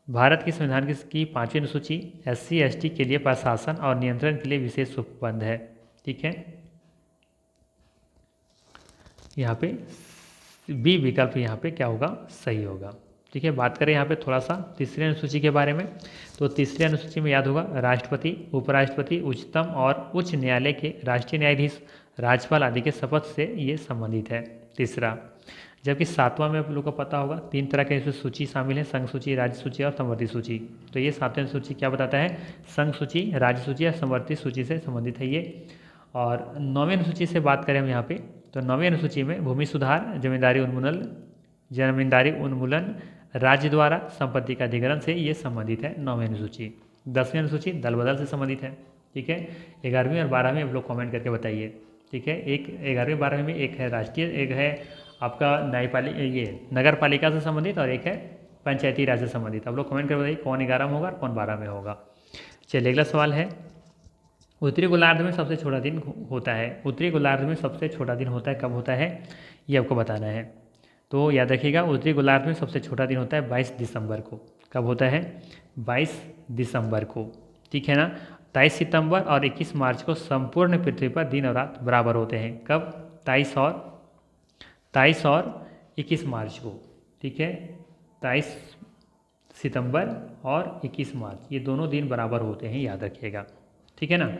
5वीं अनुसूची SC/ST के लिए प्रशासन और नियंत्रण के लिए विशेष उपबंध है। ठीक है, यहाँ पे बी विकल्प यहाँ पे क्या होगा, सही होगा। ठीक है, बात करें यहाँ पे थोड़ा सा तीसरी अनुसूची के बारे में। तो तीसरी अनुसूची में याद होगा राष्ट्रपति, उपराष्ट्रपति, उच्चतम और उच्च न्यायालय के राष्ट्रीय न्यायाधीश, राज्यपाल आदि के शपथ से ये संबंधित है, तीसरा। जबकि 7वां में आप लोगों को पता होगा 3 तरह के इसमें सूची शामिल है, संघ सूची, राज्य सूची और संवर्ती सूची। तो ये 7वीं सूची क्या बताता है, संघ सूची, राज्य सूची या संवर्ती सूची से संबंधित है ये। और 9वीं अनुसूची से बात करें हम यहाँ पे, तो 9वीं अनुसूची में भूमि सुधार, जमींदारी उन्मूलन, राज्य द्वारा संपत्ति का अधिग्रहण से ये संबंधित है 9वीं अनुसूची। 10वीं अनुसूची दल बदल से संबंधित है। ठीक है, 11वीं और 12वीं आप लोग कमेंट करके बताइए। ठीक है, एक 11वीं 12वीं में एक है राष्ट्रीय, एक है आपका न्यायपालिका ये नगर पालिका से संबंधित और एक है पंचायती राज से संबंधित। आप लोग कमेंट कर बताइए कौन 11 में होगा और कौन 12 में होगा। चलिए अगला सवाल है, उत्तरी गोलार्ध में सबसे छोटा दिन होता है। उत्तरी गोलार्ध में सबसे छोटा दिन होता है, कब होता है ये आपको बताना है। तो याद रखिएगा, उत्तरी गोलार्ध में सबसे छोटा दिन होता है 22 दिसंबर को। कब होता है? 22 दिसंबर को, ठीक है ना। 23 सितंबर और 21 मार्च को संपूर्ण पृथ्वी पर दिन और रात बराबर होते हैं। कब? 23 और 21 मार्च को, ठीक है। 23 सितंबर और 21 मार्च ये दोनों दिन बराबर होते हैं, याद रखिएगा, ठीक है ना।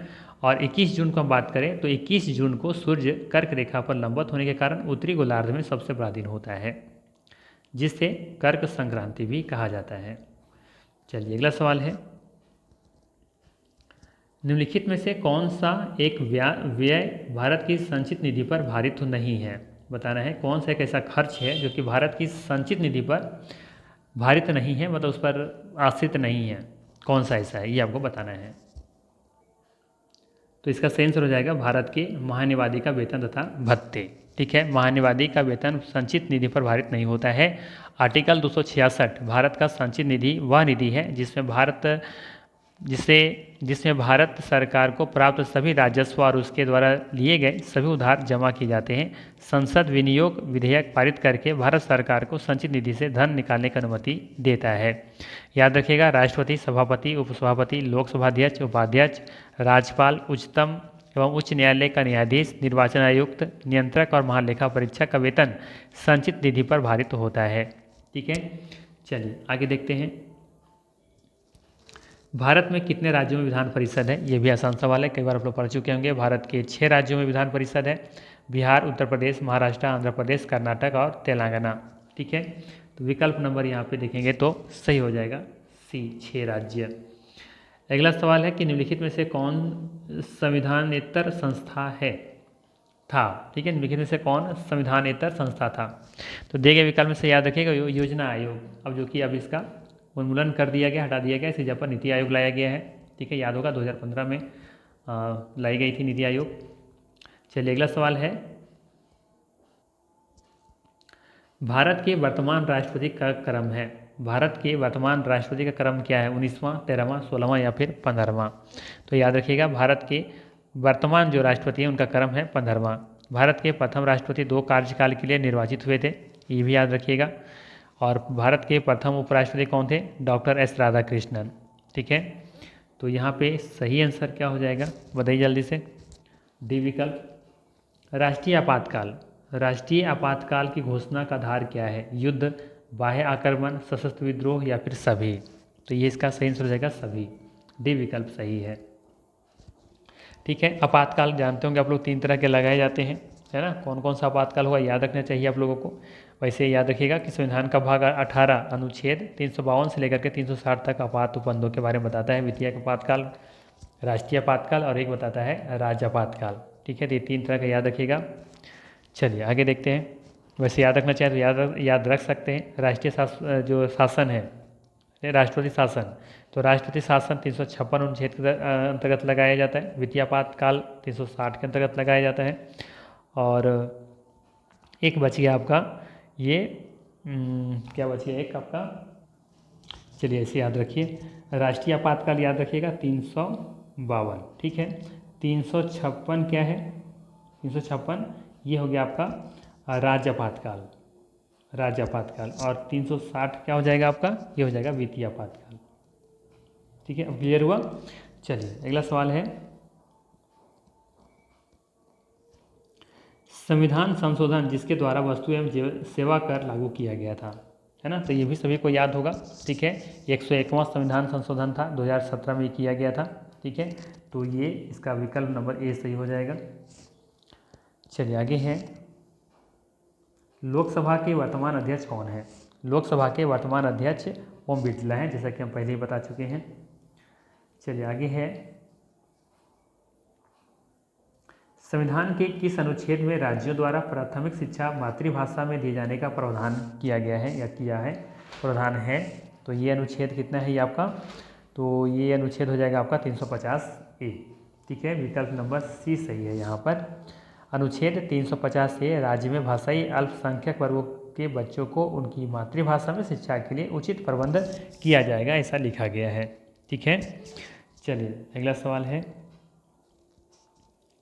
और 21 जून को हम बात करें तो 21 जून को सूर्य कर्क रेखा पर लंबवत होने के कारण उत्तरी गोलार्ध में सबसे बड़ा दिन होता है, जिसे कर्क संक्रांति भी कहा जाता है। चलिए अगला सवाल है, निम्नलिखित में से कौन सा एक व्यय भारत की संचित निधि पर भारित नहीं है? बताना है कौन सा एक ऐसा खर्च है जो कि भारत की संचित निधि पर भारित नहीं है, मतलब उस पर आश्रित नहीं है। कौन सा ऐसा है ये आपको बताना है। तो इसका सही आंसर हो जाएगा भारत के महानिवादी का वेतन तथा भत्ते, ठीक है। महानिवादी का वेतन संचित निधि पर भारित नहीं होता है। आर्टिकल 266 भारत का संचित निधि वह निधि है जिसमें भारत सरकार को प्राप्त सभी राजस्व और उसके द्वारा लिए गए सभी उधार जमा किए जाते हैं। संसद विनियोग विधेयक पारित करके भारत सरकार को संचित निधि से धन निकालने की अनुमति देता है। याद रखिएगा, राष्ट्रपति, सभापति, उपसभापति, लोकसभा अध्यक्ष, उपाध्यक्ष, राज्यपाल, उच्चतम एवं उच्च न्यायालय का न्यायाधीश, निर्वाचन आयुक्त, नियंत्रक और महालेखा परीक्षक का वेतन संचित निधि पर भारित होता है, ठीक है। चलिए आगे देखते हैं, भारत में कितने राज्यों में विधान परिषद है? ये भी आसान सवाल है, कई बार आप लोग पढ़ चुके होंगे। भारत के 6 राज्यों में विधान परिषद है, बिहार, उत्तर प्रदेश, महाराष्ट्र, आंध्र प्रदेश, कर्नाटक और तेलंगाना, ठीक है। तो विकल्प नंबर यहाँ पे देखेंगे तो सही हो जाएगा सी, 6 राज्य। अगला सवाल है कि निम्नलिखित में से कौन संविधानेतर संस्था था, ठीक है। निम्नलिखित में से कौन संविधानेतर संस्था था? तो दिए गए विकल्प में से याद रखिएगा योजना आयोग, अब जो कि अब इसका उन्मूलन कर दिया गया, हटा दिया गया, इसी जगह पर नीति आयोग लाया गया है, ठीक है। याद होगा 2015 में लाई गई थी नीति आयोग। चलिए अगला सवाल है, भारत के वर्तमान राष्ट्रपति का क्रम है। भारत के वर्तमान राष्ट्रपति का क्रम क्या है? 19वां, 13वां, 16वां या फिर 15वां? तो याद रखिएगा, भारत के वर्तमान जो राष्ट्रपति हैं उनका क्रम है 15वां। भारत के प्रथम राष्ट्रपति 2 कार्यकाल के लिए निर्वाचित हुए थे, ये भी याद रखिएगा। और भारत के प्रथम उपराष्ट्रपति कौन थे? डॉक्टर एस राधाकृष्णन, ठीक है। तो यहाँ पे सही आंसर क्या हो जाएगा बताइए जल्दी से। डी विकल्प, राष्ट्रीय आपातकाल। राष्ट्रीय आपातकाल की घोषणा का आधार क्या है? युद्ध, बाह्य आक्रमण, सशस्त्र विद्रोह या फिर सभी? तो ये इसका सही आंसर हो जाएगा सभी, डी विकल्प सही है, ठीक है। आपातकाल जानते होंगे आप लोग 3 तरह के लगाए जाते हैं, है ना। कौन कौन सा आपातकाल होगा याद रखना चाहिए आप लोगों को। वैसे याद रखिएगा कि संविधान का भाग 18 अनुच्छेद 352 से लेकर के 360 तक आपात उपबंधों के बारे में बताता है। वित्तीय आपातकाल, राष्ट्रीय आपातकाल और एक बताता है राज्य आपातकाल, ठीक है। तो ये 3 तरह का याद रखिएगा। चलिए आगे देखते हैं। वैसे याद रखना चाहिए तो याद रख सकते हैं। राष्ट्रीय जो शासन है, राष्ट्रपति शासन, तो राष्ट्रपति शासन 356 अनुच्छेद के अंतर्गत लगाया जाता है। वित्तीय आपातकाल 360 के अंतर्गत लगाया जाता है। और एक बच गया आपका ये क्या बच गया एक आपका, चलिए ऐसे याद रखिए, राष्ट्रीय आपातकाल याद रखिएगा 352, ठीक है। 356 क्या है? 356 ये हो गया आपका राज्य आपातकाल, राज्य आपातकाल। और 360 क्या हो जाएगा आपका? ये हो जाएगा वित्तीय आपातकाल, ठीक है। अब क्लियर हुआ। चलिए अगला सवाल है, संविधान संशोधन जिसके द्वारा वस्तु एवं सेवा कर लागू किया गया था, है ना। तो ये भी सभी को याद होगा, ठीक है। 101वां संविधान संशोधन था, 2017 में किया गया था, ठीक है। तो ये इसका विकल्प नंबर ए सही हो जाएगा। चलिए आगे है, लोकसभा के वर्तमान अध्यक्ष कौन है? लोकसभा के वर्तमान अध्यक्ष ओम बिरला हैं, जैसा कि हम पहले ही बता चुके हैं। चलिए आगे है, संविधान के किस अनुच्छेद में राज्यों द्वारा प्राथमिक शिक्षा मातृभाषा में दिए जाने का प्रावधान किया गया है या किया है? प्रावधान है। तो ये अनुच्छेद कितना है ये आपका? तो ये अनुच्छेद हो जाएगा आपका 350 ए, ठीक है। विकल्प नंबर सी सही है यहाँ पर। अनुच्छेद 350 से राज्य में भाषाई अल्पसंख्यक वर्गों के बच्चों को उनकी मातृभाषा में शिक्षा के लिए उचित प्रबंध किया जाएगा, ऐसा लिखा गया है। ठीक है, चलिए अगला सवाल है,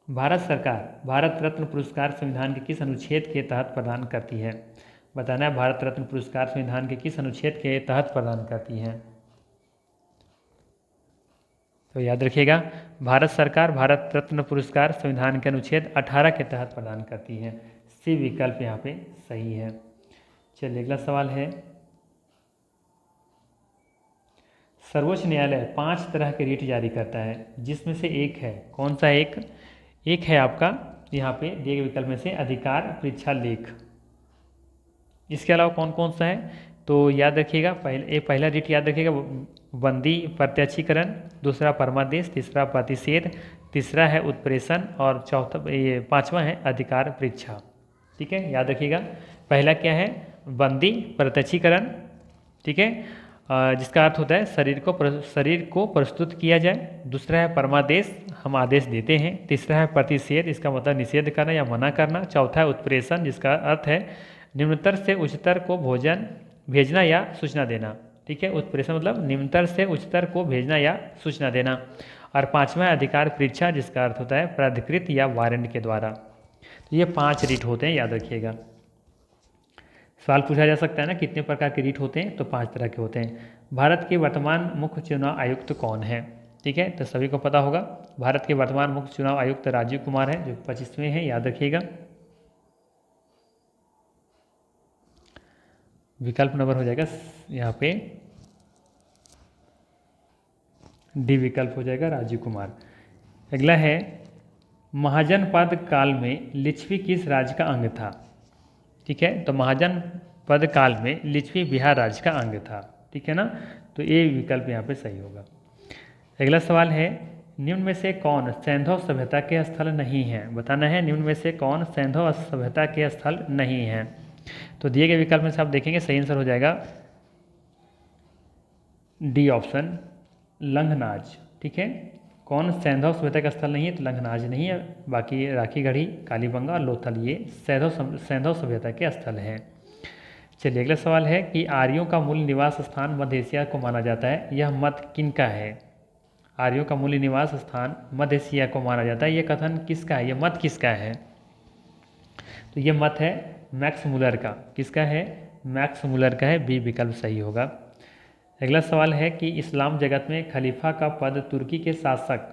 भारत सरकार भारत रत्न पुरस्कार संविधान के किस अनुच्छेद के तहत प्रदान करती है? बताना है, भारत रत्न पुरस्कार संविधान के किस अनुच्छेद के तहत प्रदान करती है? तो याद रखिएगा, भारत सरकार भारत रत्न पुरस्कार संविधान के अनुच्छेद 18 के तहत प्रदान करती है। सी विकल्प यहाँ पे सही है। चलिए अगला सवाल है, सर्वोच्च न्यायालय 5 तरह के रिट जारी करता है, जिसमें से एक है, कौन सा एक है आपका यहाँ पे दिए गए विकल्प में से अधिकार परीक्षा लेख। इसके अलावा कौन कौन सा है? तो याद रखिएगा, पहला रिट याद रखिएगा, बंदी प्रत्यक्षीकरण, दूसरा परमादेश, तीसरा प्रतिषेध, तीसरा है उत्प्रेषण और चौथा ये पांचवा है अधिकार परीक्षा। ठीक है, याद रखिएगा, पहला क्या है? बंदी प्रत्यक्षीकरण, ठीक है, जिसका अर्थ होता है शरीर को प्रस्तुत किया जाए। दूसरा है परमादेश, हम आदेश देते हैं। तीसरा है प्रतिषेध, इसका मतलब निषेध करना या मना करना। चौथा है उत्प्रेषण, जिसका अर्थ है निम्नतर से उच्चतर को भोजन भेजना या सूचना देना। ठीक है, उत्प्रेषण मतलब निम्नतर से उच्चतर को भेजना या सूचना देना। और पांचवा है अधिकार परीक्षा, जिसका अर्थ होता है प्राधिकृत या वारंट के द्वारा। तो ये 5 रिट होते हैं, याद रखिएगा। सवाल पूछा जा सकता है ना, कितने प्रकार के रिट होते हैं? तो 5 तरह के होते हैं। भारत के वर्तमान मुख्य चुनाव आयुक्त कौन है? ठीक है, तो सभी को पता होगा, भारत के वर्तमान मुख्य चुनाव आयुक्त राजीव कुमार है, जो 25वें हैं, याद रखिएगा। विकल्प नंबर हो जाएगा यहाँ पे डी विकल्प हो जाएगा, राजीव कुमार। अगला है, महाजनपद काल में लिच्छवी किस राज्य का अंग था? ठीक है, तो महाजनपद काल में लिच्छवी बिहार राज्य का अंग था। ठीक है ना, तो ये विकल्प यहाँ पे सही होगा। अगला सवाल है, निम्न में से कौन सैंधव सभ्यता के स्थल नहीं है? बताना है, निम्न में से कौन सैंधव सभ्यता के स्थल नहीं है? तो दिए गए विकल्प में से आप देखेंगे सही आंसर हो जाएगा डी ऑप्शन, लंघनाज। ठीक है, कौन सैंधव सभ्यता का स्थल नहीं है? तो लंघनाज नहीं है, बाकी राखी गढ़ी, कालीबंगा और लोथल ये सैंधव सभ्यता के स्थल हैं। चलिए अगला सवाल है कि आर्यों का मूल निवास स्थान मध्य एशिया को माना जाता है, यह मत किनका है? आर्यों का मूल निवास स्थान मध्य एशिया को माना जाता है, यह कथन किसका है? यह मत किसका है? तो ये मत है मैक्स मुलर का। किसका है? मैक्स मुलर का है, बी विकल्प सही होगा। अगला सवाल है कि इस्लाम जगत में खलीफा का पद तुर्की के शासक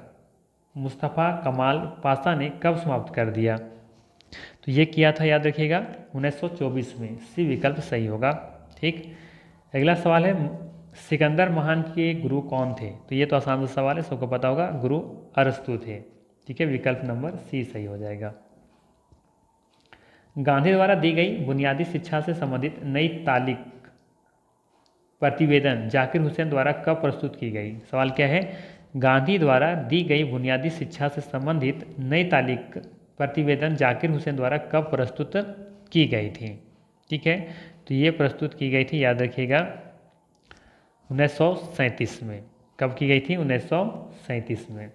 मुस्तफ़ा कमाल पाशा ने कब समाप्त कर दिया? तो ये किया था, याद रखिएगा, 1924 में, सी विकल्प सही होगा। ठीक, अगला सवाल है, सिकंदर महान के गुरु कौन थे? तो ये तो आसान सा सवाल है, सबको पता होगा, गुरु अरस्तु थे। ठीक है, विकल्प नंबर सी सही हो जाएगा। गांधी द्वारा दी गई बुनियादी शिक्षा से संबंधित नई तारीख प्रतिवेदन जाकिर हुसैन द्वारा कब प्रस्तुत की गई? सवाल क्या है, गांधी द्वारा दी गई बुनियादी शिक्षा से संबंधित नई तारीख प्रतिवेदन जाकिर हुसैन द्वारा कब प्रस्तुत की गई थी? ठीक है, तो ये प्रस्तुत की गई थी, याद रखिएगा, 1937 में। कब की गई थी? 1937 में।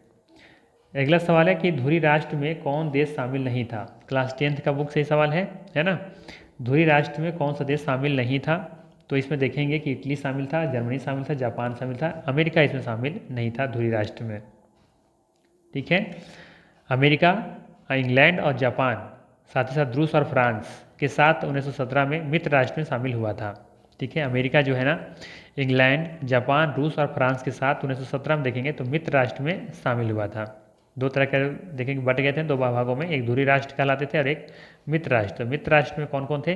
अगला सवाल है कि धुरी राष्ट्र में कौन देश शामिल नहीं था? क्लास 10th का बुक से सवाल है ना। धुरी राष्ट्र में कौन सा देश शामिल नहीं था? तो इसमें देखेंगे कि इटली शामिल था, जर्मनी शामिल था, जापान शामिल था, अमेरिका इसमें शामिल नहीं था धुरी राष्ट्र में। ठीक है, अमेरिका, इंग्लैंड और जापान, साथ ही साथ रूस और फ्रांस के साथ 1917 में मित्र राष्ट्र में शामिल हुआ था। ठीक है, अमेरिका जो है ना, इंग्लैंड, जापान, रूस और फ्रांस के साथ 1917 में देखेंगे तो मित्र राष्ट्र में शामिल हुआ था। 2 तरह के देखेंगे बट गए थे 2 भागों में, एक धुरी राष्ट्र कहलाते थे और एक मित्र राष्ट्र। मित्र राष्ट्र में कौन कौन थे?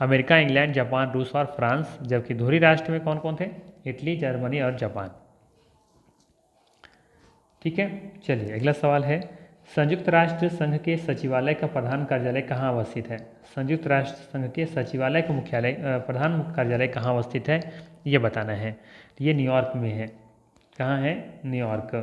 अमेरिका, इंग्लैंड, जापान, रूस और फ्रांस। जबकि धुरी राष्ट्र में कौन कौन थे? इटली, जर्मनी और जापान। ठीक है, चलिए अगला सवाल है, संयुक्त राष्ट्र संघ के सचिवालय का प्रधान कार्यालय कहाँ अवस्थित है? संयुक्त राष्ट्र संघ के सचिवालय का मुख्यालय प्रधान कार्यालय कहाँ अवस्थित है, ये बताना है। ये न्यूयॉर्क में है। कहाँ है? न्यूयॉर्क।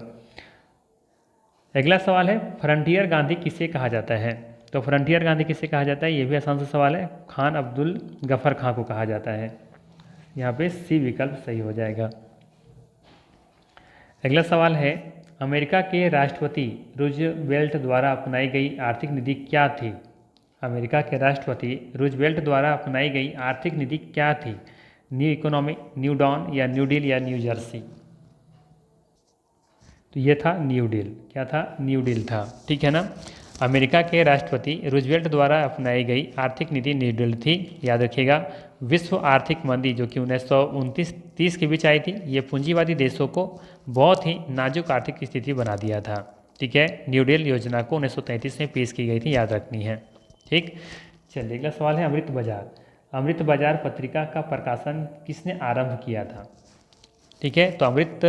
अगला सवाल है, फ्रंटियर गांधी किसे कहा जाता है? तो फ्रंटियर गांधी किसे कहा जाता है? ये भी आसान सा सवाल है, खान अब्दुल गफर खां को कहा जाता है। यहाँ पे सी विकल्प सही हो जाएगा। अगला सवाल है, अमेरिका के राष्ट्रपति रूजवेल्ट द्वारा अपनाई गई आर्थिक नीति क्या थी? अमेरिका के राष्ट्रपति रूजवेल्ट द्वारा अपनाई गई आर्थिक नीति क्या थी? न्यू इकोनॉमी, न्यू डॉन या न्यू डील या न्यू जर्सी? तो ये था न्यू डील। क्या था? न्यू डील था। ठीक है ना। अमेरिका के राष्ट्रपति रूजवेल्ट द्वारा अपनाई गई आर्थिक नीति न्यू डील थी। याद रखिएगा। विश्व आर्थिक मंदी जो कि 1929-30 के बीच आई थी, ये पूंजीवादी देशों को बहुत ही नाजुक आर्थिक स्थिति बना दिया था। ठीक है। न्यू डील योजना को 1933 में पेश की गई थी, याद रखनी है। ठीक। चलिए अगला सवाल है अमृत बाजार। अमृत बाजार पत्रिका का प्रकाशन किसने आरंभ किया था? ठीक है। तो अमृत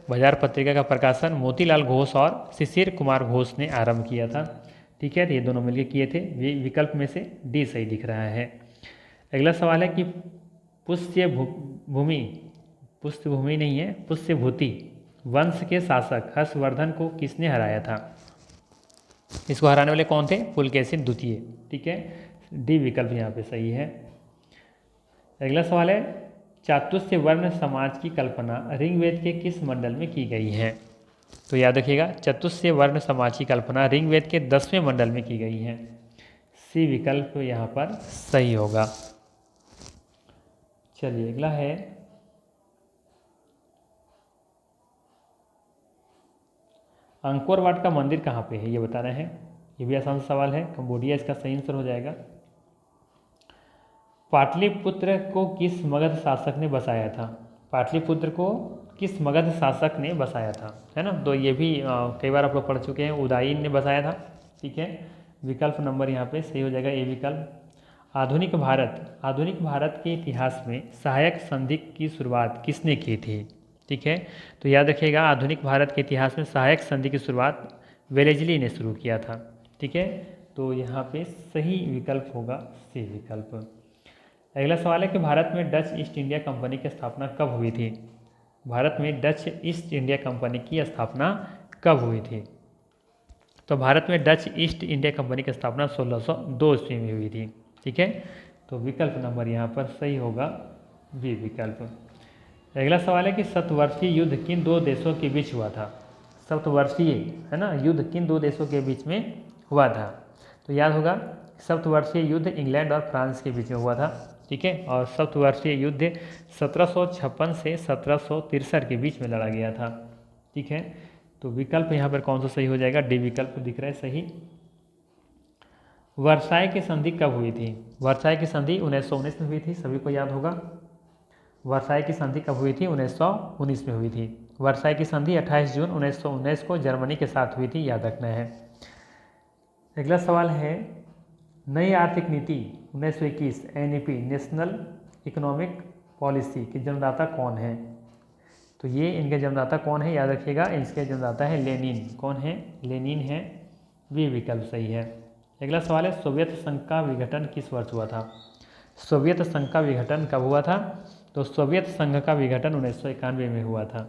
बाजार पत्रिका का प्रकाशन मोतीलाल घोष और शिशिर कुमार घोष ने आरंभ किया था। ठीक है। तो ये दोनों मिलकर किए थे। विकल्प में से डी सही दिख रहा है। अगला सवाल है कि पुष्यभूमि नहीं है, पुष्यभूति वंश के शासक हर्षवर्धन को किसने हराया था? इसको हराने वाले कौन थे? पुलकेशिन द्वितीय। ठीक है। डी विकल्प यहाँ पे सही है। अगला सवाल है चातुर्य वर्ण समाज की कल्पना ऋग्वेद के किस मंडल में की गई है? तो याद रखिएगा, चतुष्य वर्ण समाज की कल्पना ऋग्वेद के 10वें मंडल में की गई है। सी विकल्प यहाँ पर सही होगा। चलिए अगला है अंकोर वाट का मंदिर कहाँ पे है, ये बताना है। ये भी आसान सवाल है। कंबोडिया इसका सही आंसर हो जाएगा। पाटलिपुत्र को किस मगध शासक ने बसाया था? पाटलिपुत्र को किस मगध शासक ने बसाया था, है ना। तो ये भी कई बार आप लोग पढ़ चुके हैं। उदयन ने बसाया था। ठीक है। विकल्प नंबर यहाँ पे सही हो जाएगा, ए विकल्प। आधुनिक भारत के इतिहास में सहायक संधि की शुरुआत किसने की थी? ठीक है। तो याद रखिएगा, आधुनिक भारत के इतिहास में सहायक संधि की शुरुआत वेलेजली ने शुरू किया था। ठीक है। तो यहाँ पे सही विकल्प होगा सी विकल्प। अगला सवाल है कि भारत में डच ईस्ट इंडिया कंपनी की स्थापना कब हुई थी? भारत में डच ईस्ट इंडिया कंपनी की स्थापना कब हुई थी? तो भारत में डच ईस्ट इंडिया कंपनी की स्थापना 1602 ईस्वी में हुई थी। ठीक है। तो विकल्प नंबर यहाँ पर सही होगा, बी विकल्प। अगला सवाल है कि सप्तवर्षीय युद्ध किन दो देशों के बीच हुआ था? सप्तवर्षीय, है ना, युद्ध किन दो देशों के बीच में हुआ था? तो याद होगा, सप्तवर्षीय युद्ध इंग्लैंड और फ्रांस के बीच में हुआ था। ठीक है। और सप्तवर्षीय युद्ध 1756 से 1763 के बीच में लड़ा गया था। ठीक है। तो विकल्प यहाँ पर कौन सा सही हो जाएगा? डी विकल्प दिख रहा है सही। वर्साई की संधि कब हुई थी? वर्साई की संधि 1919 में हुई थी, सभी को याद होगा। वर्साई की संधि कब हुई थी? 1919 में हुई थी। वर्साई की संधि 28 जून 1919 को जर्मनी के साथ हुई थी, याद रखना है। अगला सवाल है नई आर्थिक नीति 1921 एनईपी नेशनल इकोनॉमिक पॉलिसी के जन्मदाता कौन है? तो ये इनके जन्मदाता कौन है, याद रखिएगा। इसके जन्मदाता है लेनिन। कौन है? लेनिन है। बी विकल्प सही है। अगला सवाल है सोवियत संघ का विघटन किस वर्ष हुआ था? सोवियत संघ का विघटन कब हुआ था? तो सोवियत संघ का विघटन 1991 में हुआ था।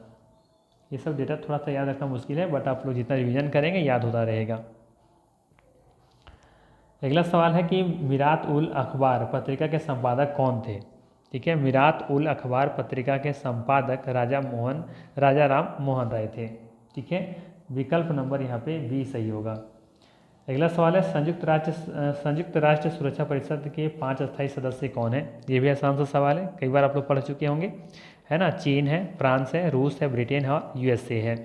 ये सब डेटा थोड़ा सा याद रखना मुश्किल है, बट आप लोग जितना रिवीजन करेंगे याद होता रहेगा। अगला सवाल है कि मीरात उल अखबार पत्रिका के संपादक कौन थे? ठीक है। मीरात उल अखबार पत्रिका के संपादक राजा राम मोहन राय थे। ठीक है। विकल्प नंबर यहाँ पे बी सही होगा। अगला सवाल है संयुक्त राष्ट्र सुरक्षा परिषद के 5 अस्थायी सदस्य कौन है? ये भी आसान सा सवाल है, कई बार आप लोग पढ़ चुके होंगे, है ना। चीन है, फ्रांस है, रूस है, ब्रिटेन है और यूएसए है।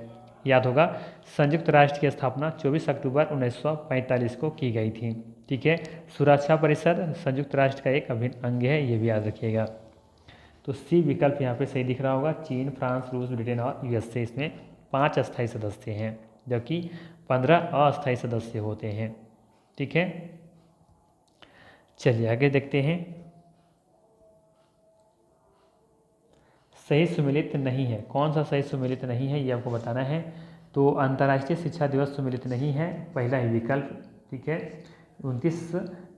याद होगा, संयुक्त राष्ट्र की स्थापना 24 अक्टूबर 1945 को की गई थी। ठीक है। सुरक्षा परिषद संयुक्त राष्ट्र का एक अभिन्न अंग है, ये भी याद रखिएगा। तो सी विकल्प यहाँ पे सही दिख रहा होगा। चीन, फ्रांस, रूस, ब्रिटेन और यूएसए, इसमें 5 अस्थायी सदस्य हैं, जबकि 15 अस्थायी सदस्य होते हैं। ठीक है। चलिए आगे देखते हैं। सही सुमेलित नहीं है, कौन सा सही सुमेलित नहीं है, ये आपको बताना है। तो अंतर्राष्ट्रीय शिक्षा दिवस सुमेलित नहीं है, पहला ही विकल्प। ठीक है। 29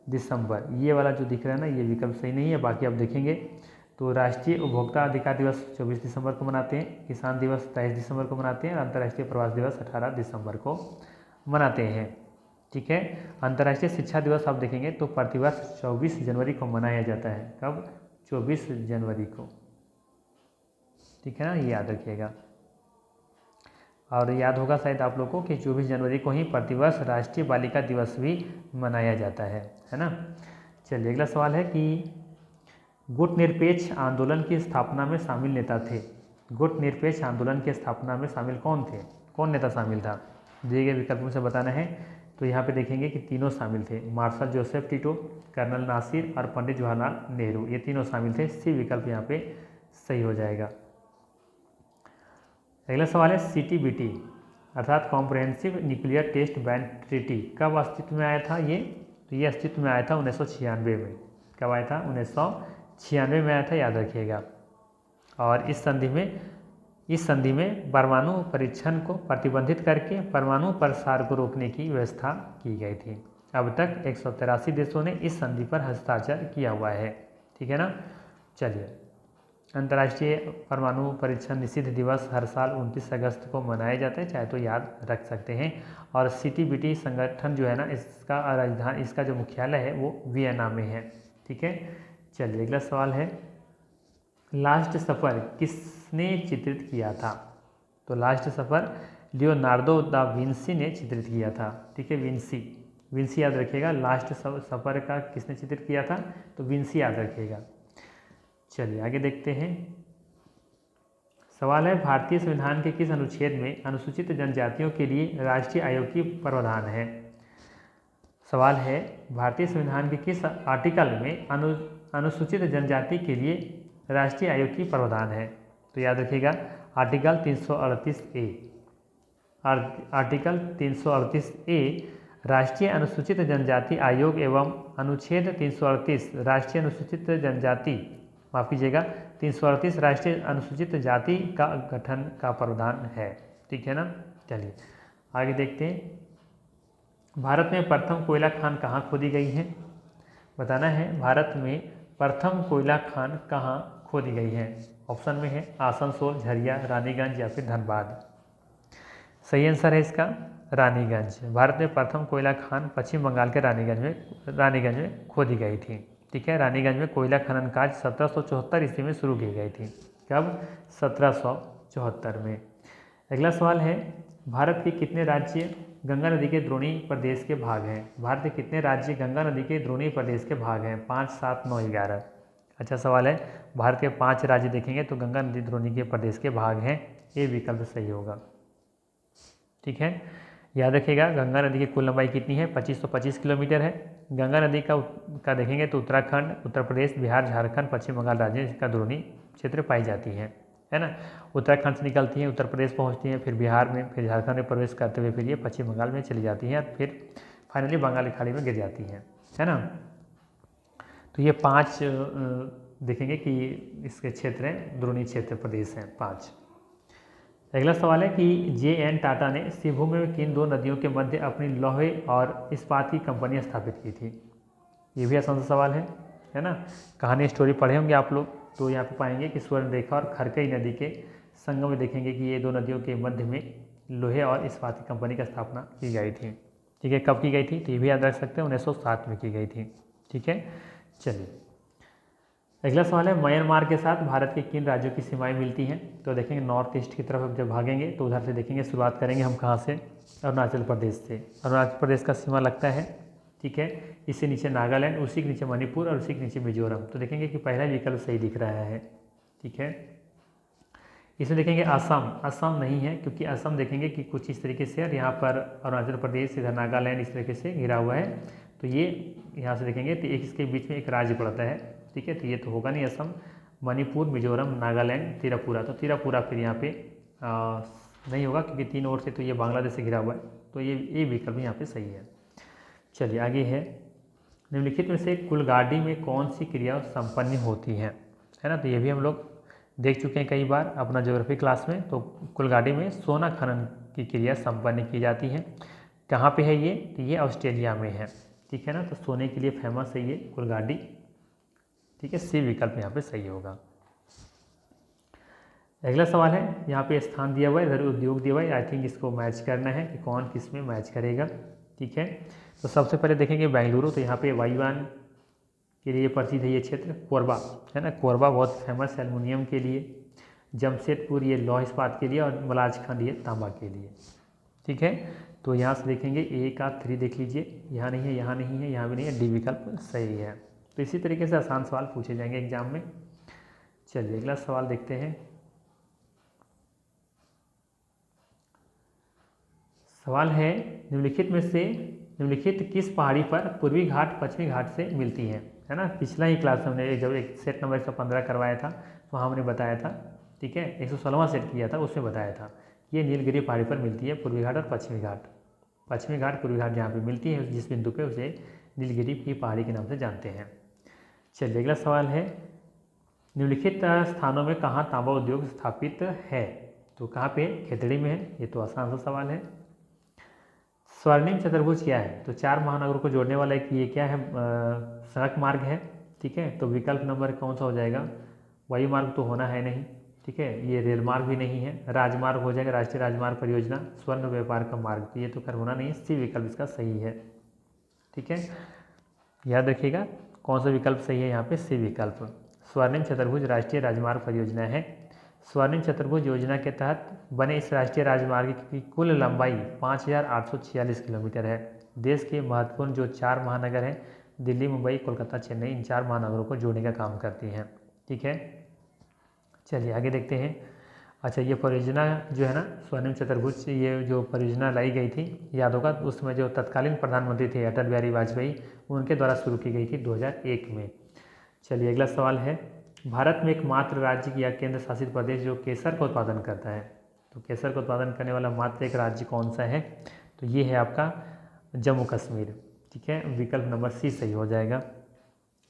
दिसंबर, ये वाला जो दिख रहा है ना, ये विकल्प सही नहीं है। बाकी आप देखेंगे तो राष्ट्रीय उपभोक्ता अधिकार दिवस 24 दिसंबर को मनाते हैं, किसान दिवस 23 दिसंबर को मनाते हैं और अंतर्राष्ट्रीय प्रवास दिवस 18 दिसंबर को मनाते हैं। ठीक है। अंतर्राष्ट्रीय शिक्षा दिवस आप देखेंगे तो प्रतिवर्ष 24 जनवरी को मनाया जाता है। कब? 24 जनवरी को। ठीक है ना, ये याद रखिएगा। और याद होगा शायद आप लोगों को कि 24 जनवरी को ही प्रतिवर्ष राष्ट्रीय बालिका दिवस भी मनाया जाता है ना। चलिए अगला सवाल है कि गुट निरपेक्ष आंदोलन की स्थापना में शामिल नेता थे। गुट निरपेक्ष आंदोलन की स्थापना में शामिल कौन थे, कौन नेता शामिल था? दिए गए विकल्पों से बताना है। तो यहाँ पे देखेंगे कि तीनों शामिल थे, marshal Joseph Tito, colonel Nasser और पंडित जवाहरलाल नेहरू, ये तीनों शामिल थे। सी विकल्प यहाँ पे सही हो जाएगा। अगला सवाल है CTBT अर्थात comprehensive nuclear test ban treaty कब अस्तित्व में आया था? तो ये अस्तित्व में आया था 1996 में। कब आया था? 1996 में आया था, याद रखिएगा। और इस संधि में परमाणु परीक्षण को प्रतिबंधित करके परमाणु प्रसार को रोकने की व्यवस्था की गई थी। अब तक 183 देशों ने इस संधि पर हस्ताक्षर किया हुआ है, ठीक है ना। चलिए, अंतर्राष्ट्रीय परमाणु परीक्षण निषिद्ध दिवस हर साल 29 अगस्त को मनाया जाता है, चाहे तो याद रख सकते हैं। और CTBT संगठन जो है ना, इसका राजधानी, इसका जो मुख्यालय है वो वियना में है, ठीक है। चलिए अगला सवाल है, लास्ट सफ़र किसने चित्रित किया था? तो लास्ट सफ़र लियोनार्डो दा विंसी ने चित्रित किया था, ठीक है। विंसी याद रखिएगा। लास्ट सफ़र का किसने चित्रित किया था? तो विंसी याद रखिएगा। चलिए आगे देखते हैं। सवाल है, भारतीय संविधान के किस अनुच्छेद में अनुसूचित जनजातियों के लिए राष्ट्रीय आयोग की प्रावधान है? सवाल है, भारतीय संविधान के किस आर्टिकल में अनुसूचित जनजाति के लिए राष्ट्रीय आयोग की प्रावधान है? तो याद रखिएगा, आर्टिकल 338A। आर्टिकल 338A राष्ट्रीय अनुसूचित जनजाति आयोग एवं अनुच्छेद 338 राष्ट्रीय अनुसूचित जनजाति, माफ़ कीजिएगा, 338 राष्ट्रीय अनुसूचित जाति का गठन का प्रावधान है, ठीक है ना। चलिए आगे देखते हैं। भारत में प्रथम कोयला खान कहाँ खोदी गई है? बताना है, भारत में प्रथम कोयला खान कहाँ खोदी गई है? ऑप्शन में है आसनसोल, झरिया, रानीगंज या फिर धनबाद। सही आंसर है इसका रानीगंज। भारत में प्रथम कोयला खान पश्चिम बंगाल के रानीगंज में खोदी गई थी, ठीक है। रानीगंज में कोयला खनन कार्य 1774 ईस्वी में शुरू की गई थी। कब? 1774 में। अगला सवाल है, भारत के कितने राज्य गंगा नदी के द्रोणी प्रदेश के भाग हैं? भारत के कितने राज्य गंगा नदी के द्रोणी प्रदेश के भाग हैं? 5, 7, 9, 11। अच्छा सवाल है, भारत के 5 राज्य देखेंगे तो गंगा नदी द्रोणी के प्रदेश के भाग हैं, ये विकल्प सही होगा, ठीक है। याद रखिएगा, गंगा नदी की कुल लंबाई कितनी है? 2525 किलोमीटर है। गंगा नदी का देखेंगे तो उत्तराखंड, उत्तर प्रदेश, बिहार, झारखंड, पश्चिम बंगाल राज्य का द्रोणी क्षेत्र पाई जाती है ना। उत्तराखंड से निकलती है, उत्तर प्रदेश पहुंचती है, फिर बिहार में, फिर झारखंड में प्रवेश करते हुए फिर ये पश्चिम बंगाल में चली जाती है, फिर फाइनली बंगाल की खाड़ी में गिर जाती है ना। तो ये 5 देखेंगे कि इसके क्षेत्र हैं, द्रोणी क्षेत्र प्रदेश हैं 5। अगला सवाल है कि JN टाटा ने सिंहभूमि में किन 2 नदियों के मध्य अपनी लोहे और इस्पात की कंपनी स्थापित की थी? ये भी आसान सा सवाल है ना। कहानी स्टोरी पढ़े होंगे आप लोग, तो यहाँ पे पाएंगे कि स्वर्णरेखा और खरकई नदी के संगम में देखेंगे कि ये 2 नदियों के मध्य में लोहे और इस्पात की कंपनी की स्थापना की गई थी, ठीक है। कब की गई थी? तो ये भी याद रख सकते हैं, 1907 में की गई थी, ठीक है। चलिए अगला सवाल है, म्यांमार के साथ भारत के किन राज्यों की सीमाएं मिलती हैं? तो देखेंगे नॉर्थ ईस्ट की तरफ जब भागेंगे तो उधर से देखेंगे, शुरुआत करेंगे हम कहाँ से? अरुणाचल प्रदेश से। अरुणाचल प्रदेश का सीमा लगता है, ठीक है। इससे नीचे नागालैंड, उसी के नीचे मणिपुर और उसी के नीचे मिजोरम। तो देखेंगे कि पहला विकल्प सही दिख रहा है, ठीक है। इसमें देखेंगे असम नहीं है, क्योंकि असम देखेंगे कि कुछ इस तरीके से, यहाँ पर अरुणाचल प्रदेश, इधर नागालैंड इस तरीके से घिरा हुआ है, तो ये यहाँ से देखेंगे तो एक इसके बीच में एक राज्य पड़ता है, ठीक है। तो ये तो होगा नहीं असम, मणिपुर, मिजोरम, नागालैंड, त्रिपुरा। तो त्रिपुरा फिर यहाँ पे नहीं होगा, क्योंकि 3 ओर से तो ये बांग्लादेश से घिरा हुआ है, तो ये विकल्प यहाँ पे सही है। चलिए आगे है, निम्नलिखित में से कुलगाड़ी में कौन सी क्रिया संपन्न होती है ना। तो ये भी हम लोग देख चुके हैं कई बार अपना ज्योग्राफी क्लास में। तो कुलगाड़ी में सोना खनन की क्रिया संपन्न की जाती है। कहाँ पे है ये? तो ये ऑस्ट्रेलिया में है, ठीक है ना। तो सोने के लिए फेमस है ये कुलगाड़ी, ठीक है। सी विकल्प यहाँ पे सही होगा। अगला सवाल है, यहाँ पे स्थान दिया हुआ है, इधर उद्योग दिया हुआ है, आई थिंक इसको मैच करना है कि कौन किस में मैच करेगा, ठीक है। तो सबसे पहले देखेंगे बेंगलुरु। तो यहाँ पे वायुयान के लिए प्रसिद्ध है ये क्षेत्र, कोरबा है ना। कोरबा बहुत फेमस है एल्युमिनियम के लिए। जमशेदपुर ये लौह इस्पात के लिए और मलाजखंड ये तांबा के लिए। ठीक है, तो यहाँ से देखेंगे ए का 3 देख लीजिए, यहाँ नहीं है, यहाँ नहीं है, यहाँ भी नहीं है, डी विकल्प सही है। तो इसी तरीके से आसान सवाल पूछे जाएंगे एग्जाम में। चलिए अगला सवाल देखते हैं। सवाल है निम्नलिखित किस पहाड़ी पर पूर्वी घाट पश्चिमी घाट से मिलती है ना। पिछला ही क्लास में हमने जब एक सेट नंबर 115 करवाया था तो हमने बताया था, ठीक है, 116वां सेट किया था, उसमें बताया था ये नीलगिरी पहाड़ी पर मिलती है पूर्वी घाट और पश्चिमी घाट। पश्चिमी घाट पूर्वी घाट जहाँ पे मिलती है जिस बिंदु पे उसे नीलगिरी की पहाड़ी के नाम से जानते हैं। चलिए अगला सवाल है निम्नलिखित स्थानों में कहाँ तांबा उद्योग स्थापित है। तो कहाँ पे, खेतड़ी में है, ये तो आसान सा सवाल है। स्वर्णिम चतुर्भुज क्या है। तो 4 महानगरों को जोड़ने वाला एक ये क्या है, सड़क मार्ग है। ठीक है, तो विकल्प नंबर कौन सा हो जाएगा, वायु मार्ग तो होना है नहीं। ठीक है, ये रेल मार्ग भी नहीं है, राजमार्ग हो जाएगा, राष्ट्रीय राजमार्ग परियोजना, स्वर्ण व्यापार का मार्ग, तो ये तो कर होना नहीं, सी विकल्प इसका सही है। ठीक है, याद रखिएगा कौन सा विकल्प सही है यहाँ पे, सी विकल्प। स्वर्णिम चतुर्भुज राष्ट्रीय राजमार्ग परियोजना है। स्वर्णिम चतुर्भुज योजना के तहत बने इस राष्ट्रीय राजमार्ग की कुल लंबाई 5846 किलोमीटर है। देश के महत्वपूर्ण जो 4 महानगर हैं, दिल्ली, मुंबई, कोलकाता, चेन्नई, इन 4 महानगरों को जोड़ने का काम करती हैं। ठीक है, चलिए आगे देखते हैं। अच्छा, ये परियोजना जो है ना स्वर्णिम चतुर्भुज, ये जो परियोजना लाई गई थी, याद होगा उसमें जो तत्कालीन प्रधानमंत्री थे अटल बिहारी वाजपेयी, उनके द्वारा शुरू की गई थी 2001 में। चलिए अगला सवाल है, भारत में एकमात्र राज्य या केंद्र शासित प्रदेश जो केसर का उत्पादन करता है। तो केसर का उत्पादन करने वाला मात्र एक राज्य कौन सा है, तो ये है आपका जम्मू कश्मीर। ठीक है, विकल्प नंबर सी सही हो जाएगा।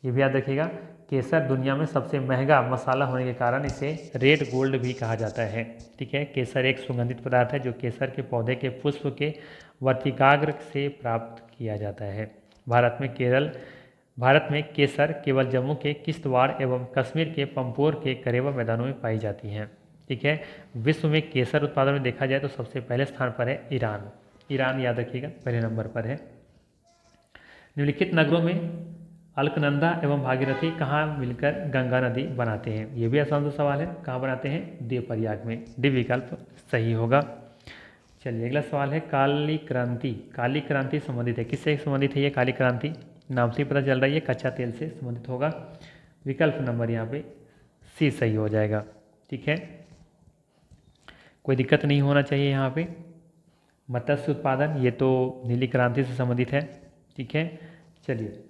ये भी याद रखिएगा, केसर दुनिया में सबसे महंगा मसाला होने के कारण इसे रेड गोल्ड भी कहा जाता है। ठीक है, केसर एक सुगंधित पदार्थ है जो केसर के पौधे के पुष्प के वर्तिकाग्र से प्राप्त किया जाता है। भारत में केसर केवल जम्मू के किश्तवाड़ एवं कश्मीर के पंपोर के करेवा मैदानों में पाई जाती हैं। ठीक है, विश्व में केसर उत्पादन में देखा जाए तो सबसे पहले स्थान पर है ईरान। ईरान याद रखिएगा पहले नंबर पर है। निम्नलिखित नगरों में अलकनंदा एवं भागीरथी कहाँ मिलकर गंगा नदी बनाते हैं। ये भी आसान सा सवाल है, कहाँ बनाते हैं, देवप्रयाग में, डी विकल्प सही होगा। चलिए अगला सवाल है, काली क्रांति संबंधित है, किससे संबंधित है ये काली क्रांति, नाम से ही पता चल रहा है ये कच्चा तेल से संबंधित होगा। विकल्प नंबर यहाँ पे सी सही हो जाएगा। ठीक है, कोई दिक्कत नहीं होना चाहिए यहाँ पे। मत्स्य उत्पादन ये तो नीली क्रांति से संबंधित है। ठीक है, चलिए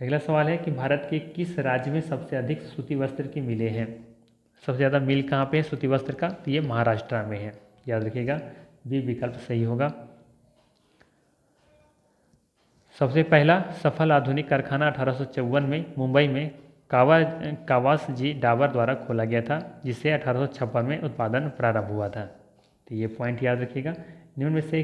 अगला सवाल है कि भारत के किस राज्य में सबसे अधिक सूती वस्त्र की मिलें हैं। सबसे ज़्यादा मिल कहाँ पे है सूती वस्त्र का, तो ये महाराष्ट्र में है, याद रखिएगा, बी विकल्प सही होगा। सबसे पहला सफल आधुनिक कारखाना 1854 में मुंबई में कावासजी डाबर द्वारा खोला गया था, जिससे 1856 में उत्पादन प्रारंभ हुआ था। तो ये पॉइंट याद रखिएगा। निम्न में से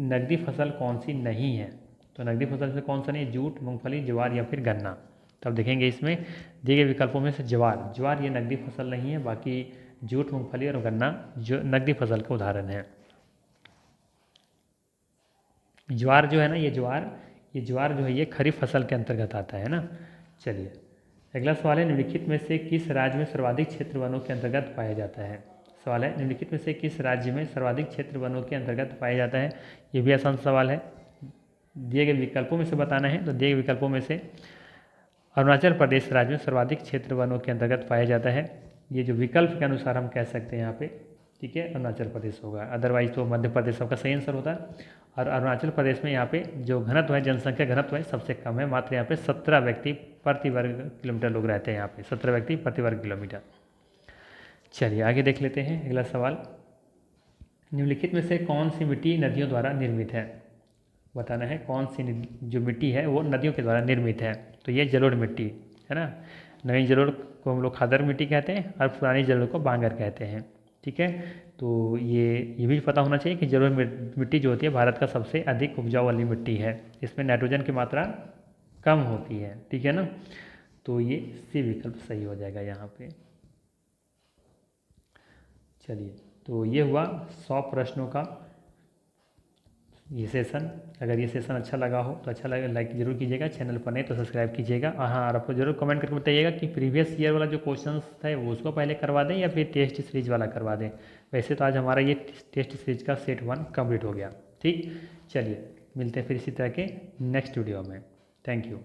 नकदी फसल कौन सी नहीं है, तो नकदी फसल से कौन सा नहीं, जूट, मूंगफली, ज्वार या फिर गन्ना। तब देखेंगे इसमें दिए गए विकल्पों में से ज्वार ये नकदी फसल नहीं है, बाकी जूट, मूंगफली और गन्ना जो नकदी फसल का उदाहरण है। ज्वार जो है ना, ये ज्वार जो है ये खरीफ फसल के अंतर्गत आता है ना। चलिए अगला सवाल है, निम्नलिखित में से किस राज्य में सर्वाधिक क्षेत्र वनों के अंतर्गत पाया जाता है। सवाल है, निम्नलिखित में से किस राज्य में सर्वाधिक क्षेत्र वनों के अंतर्गत पाया जाता है। ये भी आसान सवाल है, दिए गए विकल्पों में से बताना है। तो दिए गए विकल्पों में से अरुणाचल प्रदेश राज्य में सर्वाधिक क्षेत्र वनों के अंतर्गत पाया जाता है। ये जो विकल्प के अनुसार हम कह सकते हैं यहाँ पे, ठीक है, अरुणाचल प्रदेश होगा, अदरवाइज तो मध्य प्रदेश सबका सही आंसर होता है। और अरुणाचल प्रदेश में यहाँ पे जो घनत्व है, जनसंख्या घनत्व है सबसे कम है, मात्र यहाँ पे 17 व्यक्ति प्रति वर्ग किलोमीटर लोग रहते हैं, यहाँ पे 17 व्यक्ति प्रति वर्ग किलोमीटर। चलिए आगे देख लेते हैं अगला सवाल, निम्नलिखित में से कौन सी मिट्टी नदियों द्वारा निर्मित है। बताना है कौन सी जो मिट्टी है वो नदियों के द्वारा निर्मित है। तो ये जलोढ़ मिट्टी है ना, नई जलोढ़ को हम लोग खादर मिट्टी कहते हैं और पुरानी जलोढ़ को बांगर कहते हैं। ठीक है, तो ये भी पता होना चाहिए कि जलोढ़ मिट्टी जो होती है भारत का सबसे अधिक उपजाऊ वाली मिट्टी है, इसमें नाइट्रोजन की मात्रा कम होती है। ठीक है ना, तो ये सी विकल्प सही हो जाएगा यहाँ पे। चलिए, तो ये हुआ 100 प्रश्नों का ये सेशन। अगर ये सेशन अच्छा लगा हो तो अच्छा लगे लाइक ज़रूर कीजिएगा, चैनल पर नहीं तो सब्सक्राइब कीजिएगा। और हाँ, और आपको जरूर कमेंट करके बताइएगा कि प्रीवियस ईयर वाला जो क्वेश्चन था वो उसको पहले करवा दें या फिर टेस्ट सीरीज वाला करवा दें। वैसे तो आज हमारा ये टेस्ट सीरीज का सेट 1 कंप्लीट हो गया। ठीक, चलिए मिलते हैं फिर इसी तरह के नेक्स्ट वीडियो में। Thank you.